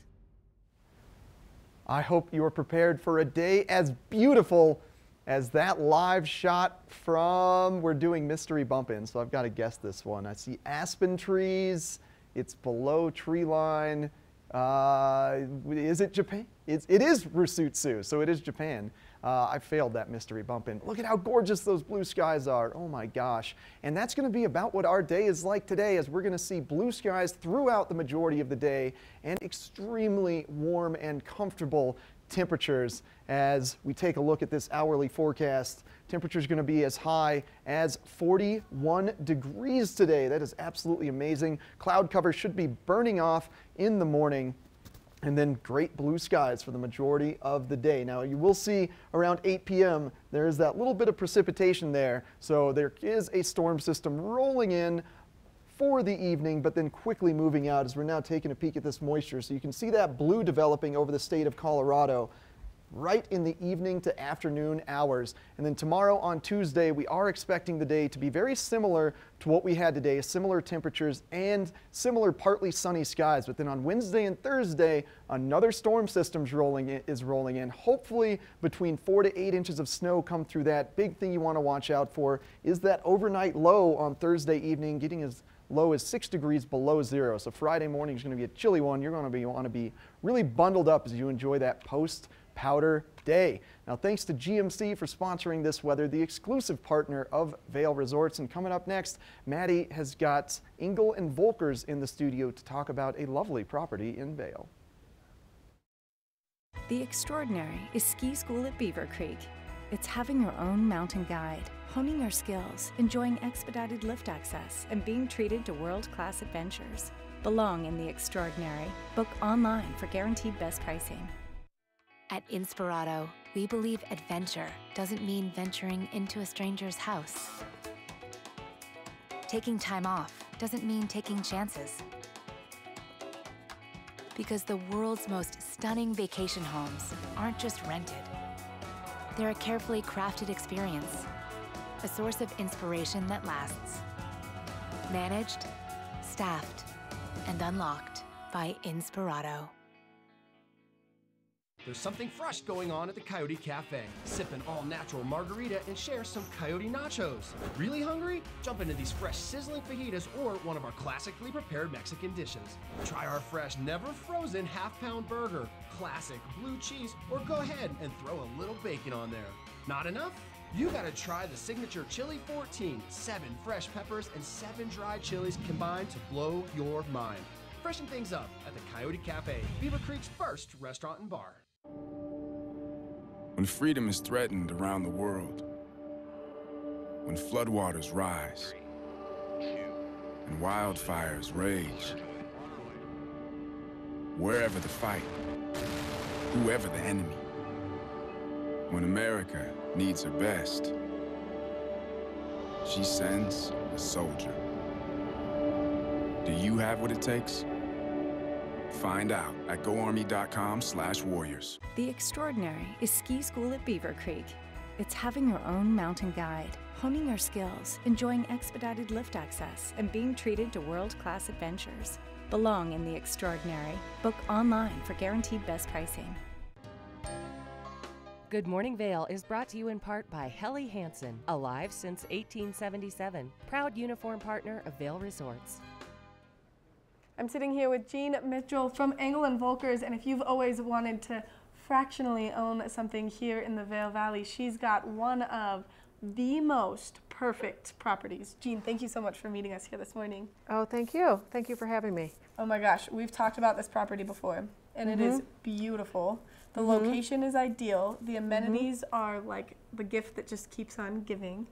I hope you are prepared for a day as beautiful as that live shot from, we're doing mystery bump-in, so I've got to guess this one. I see aspen trees, it's below tree line. Is it Japan? It is Rusutsu, so it is Japan. I failed that mystery bump-in. Look at how gorgeous those blue skies are. Oh my gosh. And that's going to be about what our day is like today, as we're going to see blue skies throughout the majority of the day and extremely warm and comfortable temperatures as we take a look at this hourly forecast. Temperature's going to be as high as 41 degrees today. That is absolutely amazing. Cloud cover should be burning off in the morning. And then great blue skies for the majority of the day. Now you will see around 8 p.m. there is that little bit of precipitation there. So there is a storm system rolling in for the evening, but then quickly moving out as we're now taking a peek at this moisture. So you can see that blue developing over the state of Colorado right in the evening to afternoon hours. And then tomorrow on Tuesday, we are expecting the day to be very similar to what we had today, similar temperatures and similar partly sunny skies. But then on Wednesday and Thursday, another storm system is rolling in. Hopefully between 4 to 8 inches of snow come through that. Big thing you want to watch out for is that overnight low on Thursday evening, getting as low as 6 degrees below zero. So Friday morning is going to be a chilly one. You're going to want to be really bundled up as you enjoy that post-powder day. Now, thanks to GMC for sponsoring this weather, the exclusive partner of Vail Resorts. And coming up next, Maddie has got Engel and Volkers in the studio to talk about a lovely property in Vail. The Extraordinary is ski school at Beaver Creek. It's having your own mountain guide, honing your skills, enjoying expedited lift access, and being treated to world-class adventures. Belong in the Extraordinary. Book online for guaranteed best pricing. At Inspirato, we believe adventure doesn't mean venturing into a stranger's house. Taking time off doesn't mean taking chances. Because the world's most stunning vacation homes aren't just rented. They're a carefully crafted experience, a source of inspiration that lasts. Managed, staffed, and unlocked by Inspirato. There's something fresh going on at the Coyote Cafe. Sip an all-natural margarita and share some Coyote nachos. Really hungry? Jump into these fresh sizzling fajitas or one of our classically prepared Mexican dishes. Try our fresh, never-frozen half-pound burger, classic blue cheese, or go ahead and throw a little bacon on there. Not enough? You gotta try the signature Chili 14, 7 fresh peppers and 7 dried chilies combined to blow your mind. Freshen things up at the Coyote Cafe, Beaver Creek's first restaurant and bar. When freedom is threatened around the world, when floodwaters rise and wildfires rage, wherever the fight, whoever the enemy, when America needs her best, she sends a soldier. Do you have what it takes? Find out at goarmy.com/warriors. The Extraordinary is ski school at Beaver Creek. It's having your own mountain guide, honing your skills, enjoying expedited lift access, and being treated to world-class adventures. Belong in the extraordinary. Book online for guaranteed best pricing. Good Morning Vail is brought to you in part by Helly Hansen, alive since 1877, proud uniform partner of Vail Resorts. I'm sitting here with Jean Mitchell from Engel & Volkers, and if you've always wanted to fractionally own something here in the Vail Valley, she's got one of the most perfect properties. Jean, thank you so much for meeting us here this morning. Oh, thank you. Thank you for having me. Oh my gosh, we've talked about this property before, and it is beautiful. The location is ideal. The amenities are like the gift that just keeps on giving.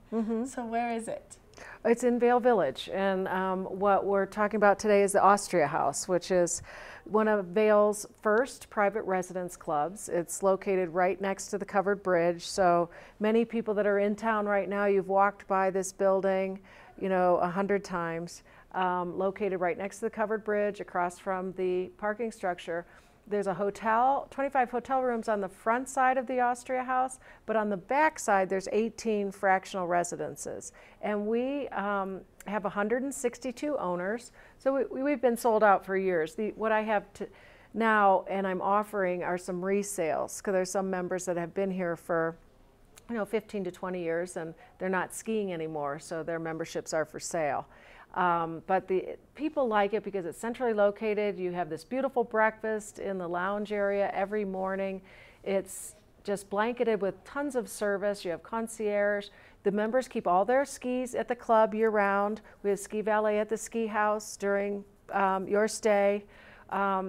So where is it? It's in Vail Village, and what we're talking about today is the Austria House, which is one of Vail's first private residence clubs. It's located right next to the covered bridge, so many people that are in town right now, you've walked by this building, you know, 100 times. Located right next to the covered bridge, across from the parking structure. There's a hotel, 25 hotel rooms on the front side of the Austria House, but on the back side there's 18 fractional residences. And we have 162 owners, so we've been sold out for years. What I have now, and I'm offering, are some resales, because there's some members that have been here for 15 to 20 years and they're not skiing anymore, so their memberships are for sale. But the people like it because it's centrally located. You have this beautiful breakfast in the lounge area every morning. It's just blanketed with tons of service. You have concierge. The members keep all their skis at the club year round. We have ski valet at the ski house during your stay.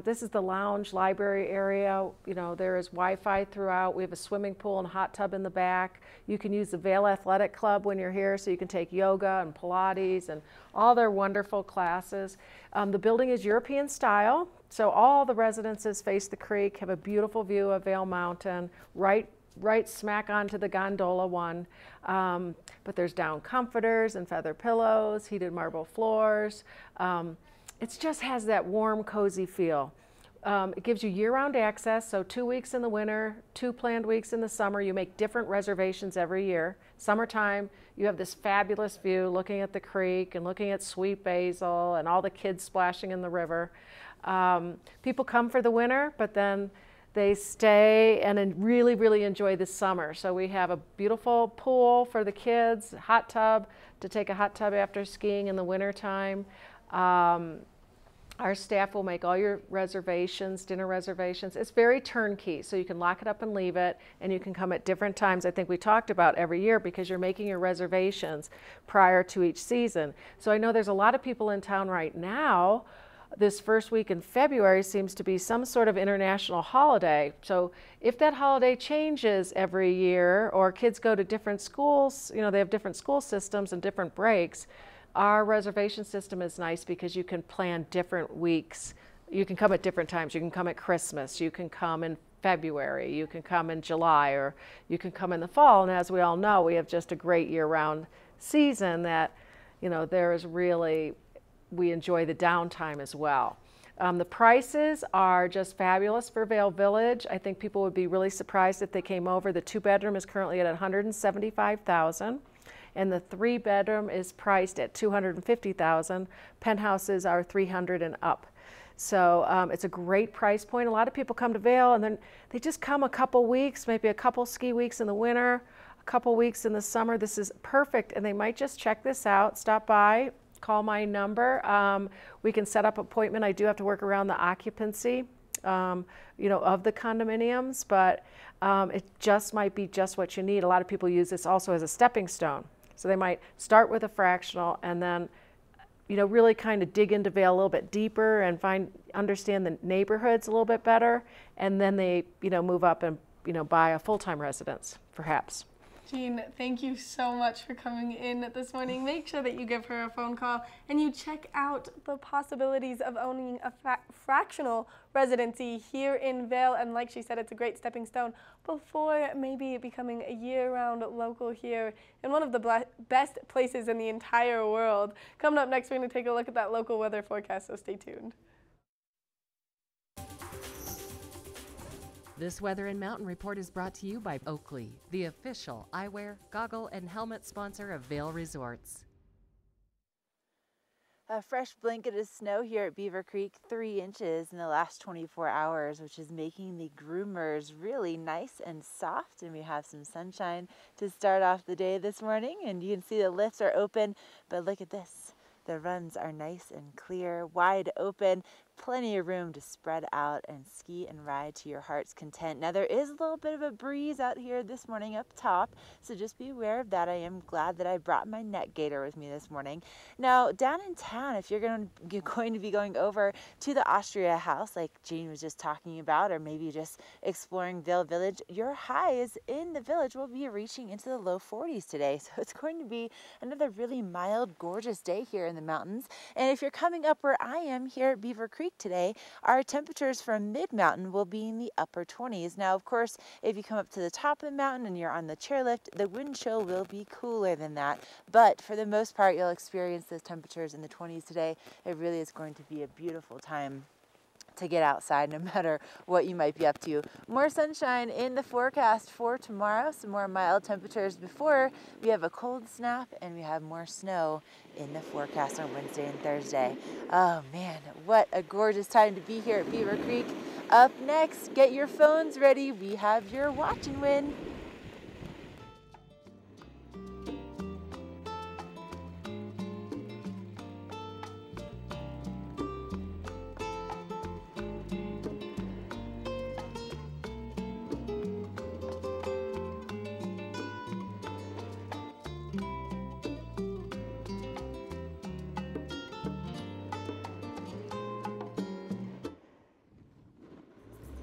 This is the lounge library area. You know, there is Wi-Fi throughout. We have a swimming pool and hot tub in the back. You can use the Vail Athletic Club when you're here, so you can take yoga and Pilates and all their wonderful classes. The building is European style, so all the residences face the creek, have a beautiful view of Vail Mountain, right smack onto the gondola one. But there's down comforters and feather pillows, heated marble floors. It just has that warm, cozy feel. It gives you year-round access, so 2 weeks in the winter, 2 planned weeks in the summer. You make different reservations every year. Summertime, you have this fabulous view looking at the creek and looking at sweet basil and all the kids splashing in the river. People come for the winter, but then they stay and really, really enjoy the summer. So we have a beautiful pool for the kids, hot tub to take a hot tub after skiing in the wintertime. Our staff will make all your reservations, dinner reservations. It's very turnkey, so you can lock it up and leave it, and you can come at different times. I think we talked about every year, because you're making your reservations prior to each season. So I know there's a lot of people in town right now. This first week in February seems to be some sort of international holiday. So if that holiday changes every year, or kids go to different schools, they have different school systems and different breaks, our reservation system is nice because you can plan different weeks. You can come at different times. You can come at Christmas. You can come in February. You can come in July, or you can come in the fall. And as we all know, we have just a great year-round season that, there is really, we enjoy the downtime as well. The prices are just fabulous for Vail Village. I think people would be really surprised if they came over. The 2-bedroom is currently at $175,000. And the 3-bedroom is priced at $250,000. Penthouses are $300,000 and up. So it's a great price point. A lot of people come to Vail and then they just come a couple weeks, maybe a couple ski weeks in the winter, a couple weeks in the summer. This is perfect, and they might just check this out, stop by, call my number. We can set up an appointment. I do have to work around the occupancy, of the condominiums, but it just might be just what you need. A lot of people use this also as a stepping stone. So they might start with a fractional and then, really kind of dig into Vail a little bit deeper and understand the neighborhoods a little bit better. And then they, move up and, buy a full-time residence, perhaps. Jean, thank you so much for coming in this morning. Make sure that you give her a phone call and you check out the possibilities of owning a fractional residency here in Vail. And like she said, it's a great stepping stone before maybe becoming a year-round local here in one of the best places in the entire world. Coming up next, we're going to take a look at that local weather forecast, so stay tuned. This Weather and Mountain Report is brought to you by Oakley, the official eyewear, goggle, and helmet sponsor of Vail Resorts. A fresh blanket of snow here at Beaver Creek, 3 inches in the last 24 hours, which is making the groomers really nice and soft. And we have some sunshine to start off the day this morning. And you can see the lifts are open, but look at this. The runs are nice and clear, wide open. Plenty of room to spread out and ski and ride to your heart's content. Now there is a little bit of a breeze out here this morning up top, so just be aware of that. I am glad that I brought my neck gaiter with me this morning. Now down in town, if you're going to be going over to the Austria House like Jean was just talking about, or maybe just exploring Vail Village, your highs in the village will be reaching into the low 40s today. So it's going to be another really mild, gorgeous day here in the mountains. And if you're coming up where I am here at Beaver Creek today, our temperatures from mid-mountain will be in the upper 20s. Now, of course, if you come up to the top of the mountain and you're on the chairlift, the wind chill will be cooler than that. But for the most part, you'll experience those temperatures in the 20s today. It really is going to be a beautiful time to get outside no matter what you might be up to. More sunshine in the forecast for tomorrow, some more mild temperatures before we have a cold snap, and we have more snow in the forecast on Wednesday and Thursday. Oh man, what a gorgeous time to be here at Beaver Creek. Up next, get your phones ready. We have your Watch and Win.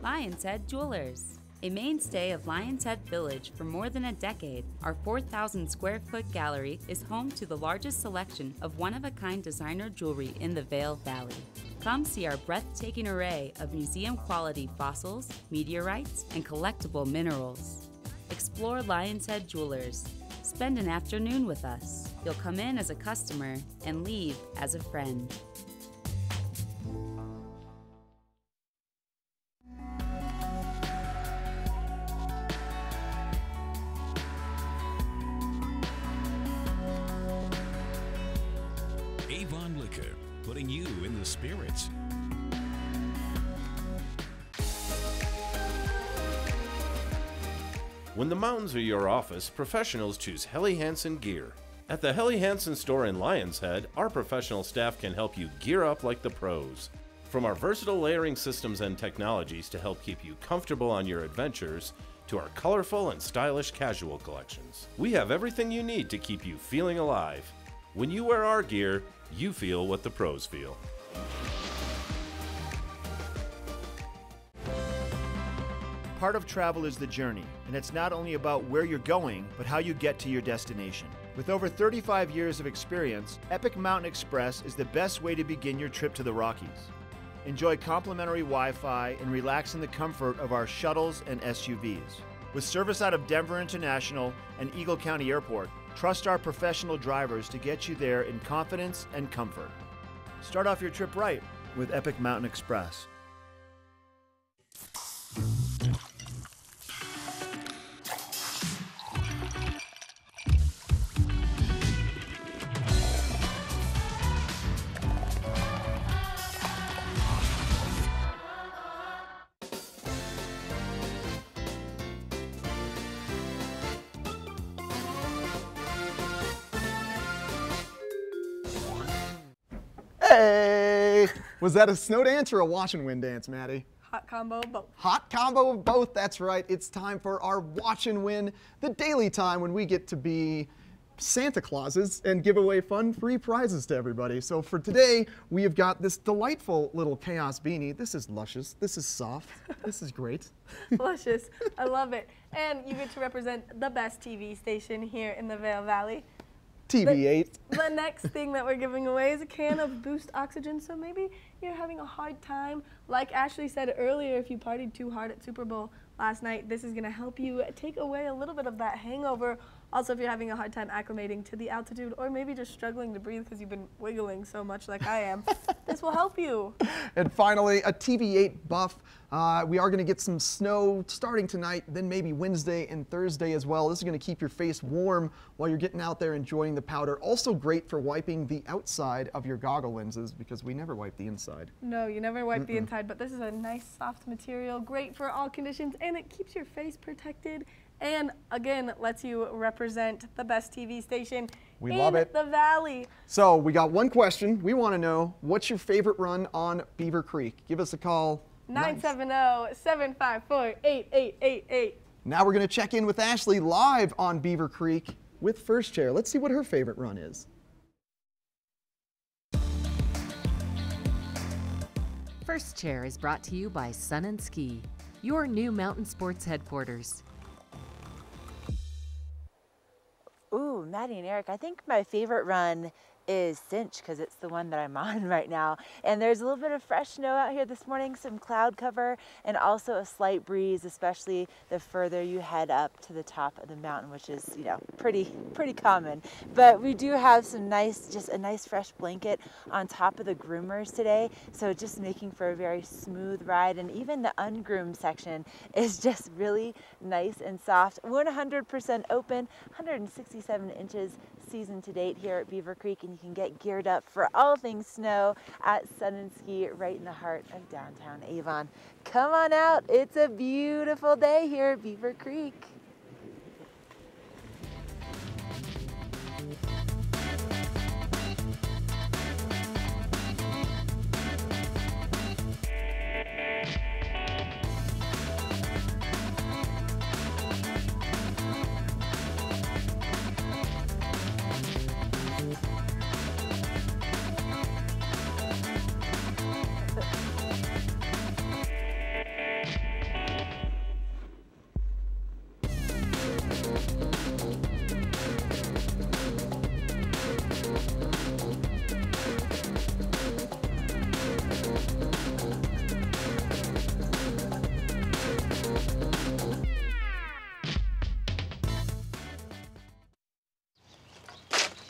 Lion's Head Jewelers. A mainstay of Lion's Head Village for more than a decade, our 4,000 square foot gallery is home to the largest selection of one-of-a-kind designer jewelry in the Vail Valley. Come see our breathtaking array of museum-quality fossils, meteorites, and collectible minerals. Explore Lion's Head Jewelers. Spend an afternoon with us. You'll come in as a customer and leave as a friend. Putting you in the spirits. When the mountains are your office, professionals choose Helly Hansen Gear. At the Helly Hansen store in Lion's Head, our professional staff can help you gear up like the pros. From our versatile layering systems and technologies to help keep you comfortable on your adventures, to our colorful and stylish casual collections, we have everything you need to keep you feeling alive. When you wear our gear, you feel what the pros feel. Part of travel is the journey, and it's not only about where you're going, but how you get to your destination. With over 35 years of experience, Epic Mountain Express is the best way to begin your trip to the Rockies. Enjoy complimentary Wi-Fi and relax in the comfort of our shuttles and SUVs. With service out of Denver International and Eagle County Airport, trust our professional drivers to get you there in confidence and comfort. Start off your trip right with Epic Mountain Express. Hey! Was that a snow dance or a Watch and Win dance, Maddie? Hot combo of both. Hot combo of both, that's right. It's time for our Watch and Win, the daily time when we get to be Santa Clauses and give away fun, free prizes to everybody. So for today, we have got this delightful little chaos beanie. This is luscious. This is soft. This is great. Luscious. I love it. And you get to represent the best TV station here in the Vail Valley. TV8. The next thing that we're giving away is a can of Boost Oxygen. So maybe you're having a hard time. Like Ashley said earlier, if you partied too hard at Super Bowl last night, this is going to help you take away a little bit of that hangover Also, if you're having a hard time acclimating to the altitude or maybe just struggling to breathe because you've been wiggling so much like I am, this will help you. And finally, a TV8 buff. We are going to get some snow starting tonight, then maybe Wednesday and Thursday as well. This is going to keep your face warm while you're getting out there enjoying the powder. Also great for wiping the outside of your goggle lenses because we never wipe the inside. No, you never wipe the inside, but this is a nice soft material, great for all conditions, and it keeps your face protected. And again, lets you represent the best TV station We in love it. the Valley. So we got one question. We want to know, what's your favorite run on Beaver Creek? Give us a call. 970-754-8888. Now we're going to check in with Ashley live on Beaver Creek with First Chair. Let's see what her favorite run is. First Chair is brought to you by Sun and Ski, your new mountain sports headquarters. Ooh, Maddie and Eric, I think my favorite run is Cinch because it's the one that I'm on right now. And there's a little bit of fresh snow out here this morning, some cloud cover, and also a slight breeze, especially the further you head up to the top of the mountain, which is, you know, pretty common. But we do have some just a nice fresh blanket on top of the groomers today. So just making for a very smooth ride. And even the ungroomed section is just really nice and soft. 100% open, 167 inches season to date here at Beaver Creek, and you can get geared up for all things snow at Sun and Ski right in the heart of downtown Avon. Come on out, it's a beautiful day here at Beaver Creek.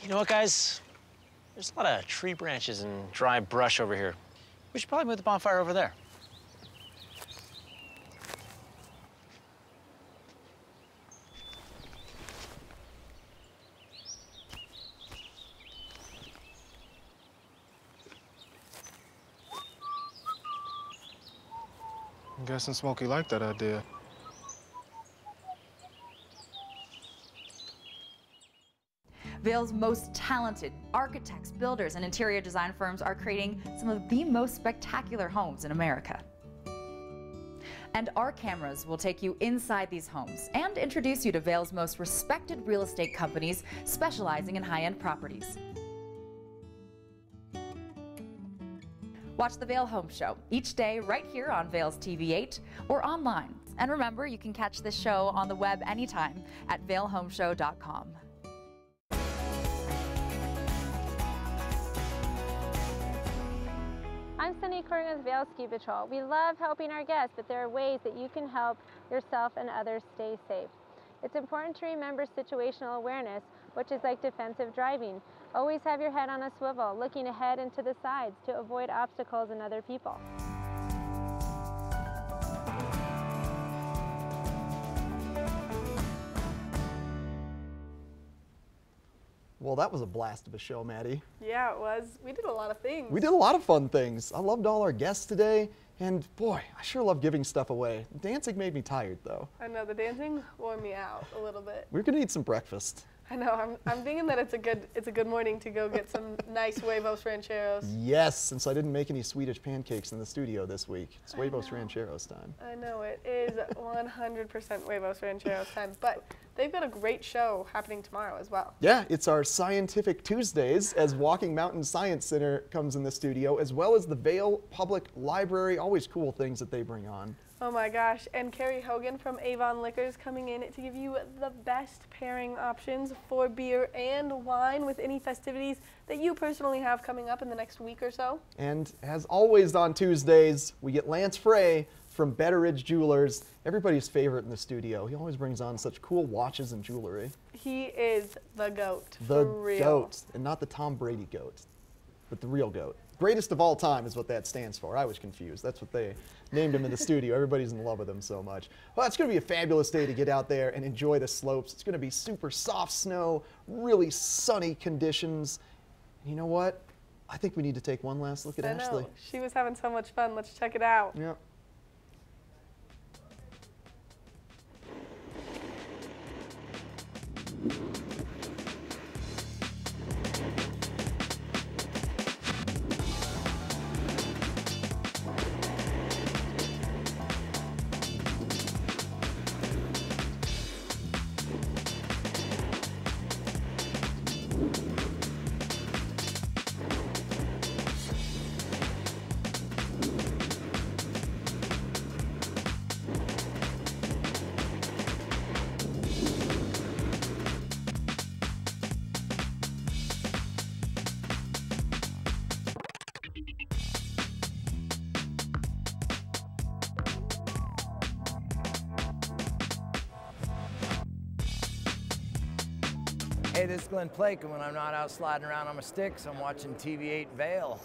You know what, guys? There's a lot of tree branches and dry brush over here. We should probably move the bonfire over there. I'm guessing Smokey liked that idea. Vail's most talented architects, builders, and interior design firms are creating some of the most spectacular homes in America. And our cameras will take you inside these homes and introduce you to Vail's most respected real estate companies specializing in high-end properties. Watch the Vail Home Show each day right here on Vail's TV8 or online. And remember, you can catch this show on the web anytime at vailhomeshow.com. I'm Sunny Coring with Vail Ski Patrol. We love helping our guests, but there are ways that you can help yourself and others stay safe. It's important to remember situational awareness, which is like defensive driving. Always have your head on a swivel, looking ahead and to the sides to avoid obstacles and other people. Well, that was a blast of a show, Maddie. Yeah, it was. We did a lot of things. We did a lot of fun things. I loved all our guests today, and boy, I sure love giving stuff away. Dancing made me tired, though. I know, the dancing wore me out a little bit. We're gonna eat some breakfast. I know, I'm thinking that it's a good morning to go get some nice huevos rancheros. Yes, since I didn't make any Swedish pancakes in the studio this week. It's huevos rancheros time. I know, it is 100% huevos rancheros time, but they've got a great show happening tomorrow as well. Yeah, it's our Scientific Tuesdays as Walking Mountain Science Center comes in the studio, as well as the Vail Public Library. Always cool things that they bring on. Oh my gosh, and Carrie Hogan from Avon Liquors coming in to give you the best pairing options for beer and wine with any festivities that you personally have coming up in the next week or so. And as always on Tuesdays, we get Lance Frey from Betteridge Jewelers, everybody's favorite in the studio. He always brings on such cool watches and jewelry. He is the GOAT, The for real. GOAT, and not the Tom Brady GOAT, but the real GOAT. Greatest of all time is what that stands for. I was confused. That's what they named him in the studio. Everybody's in love with him so much. Well, it's going to be a fabulous day to get out there and enjoy the slopes. It's going to be super soft snow, really sunny conditions. You know what? I think we need to take one last look at Ashley. She was having so much fun. Let's check it out. Yeah. Hey, this is Glenn Plake, and when I'm not out sliding around on my sticks, I'm watching TV8 Vail.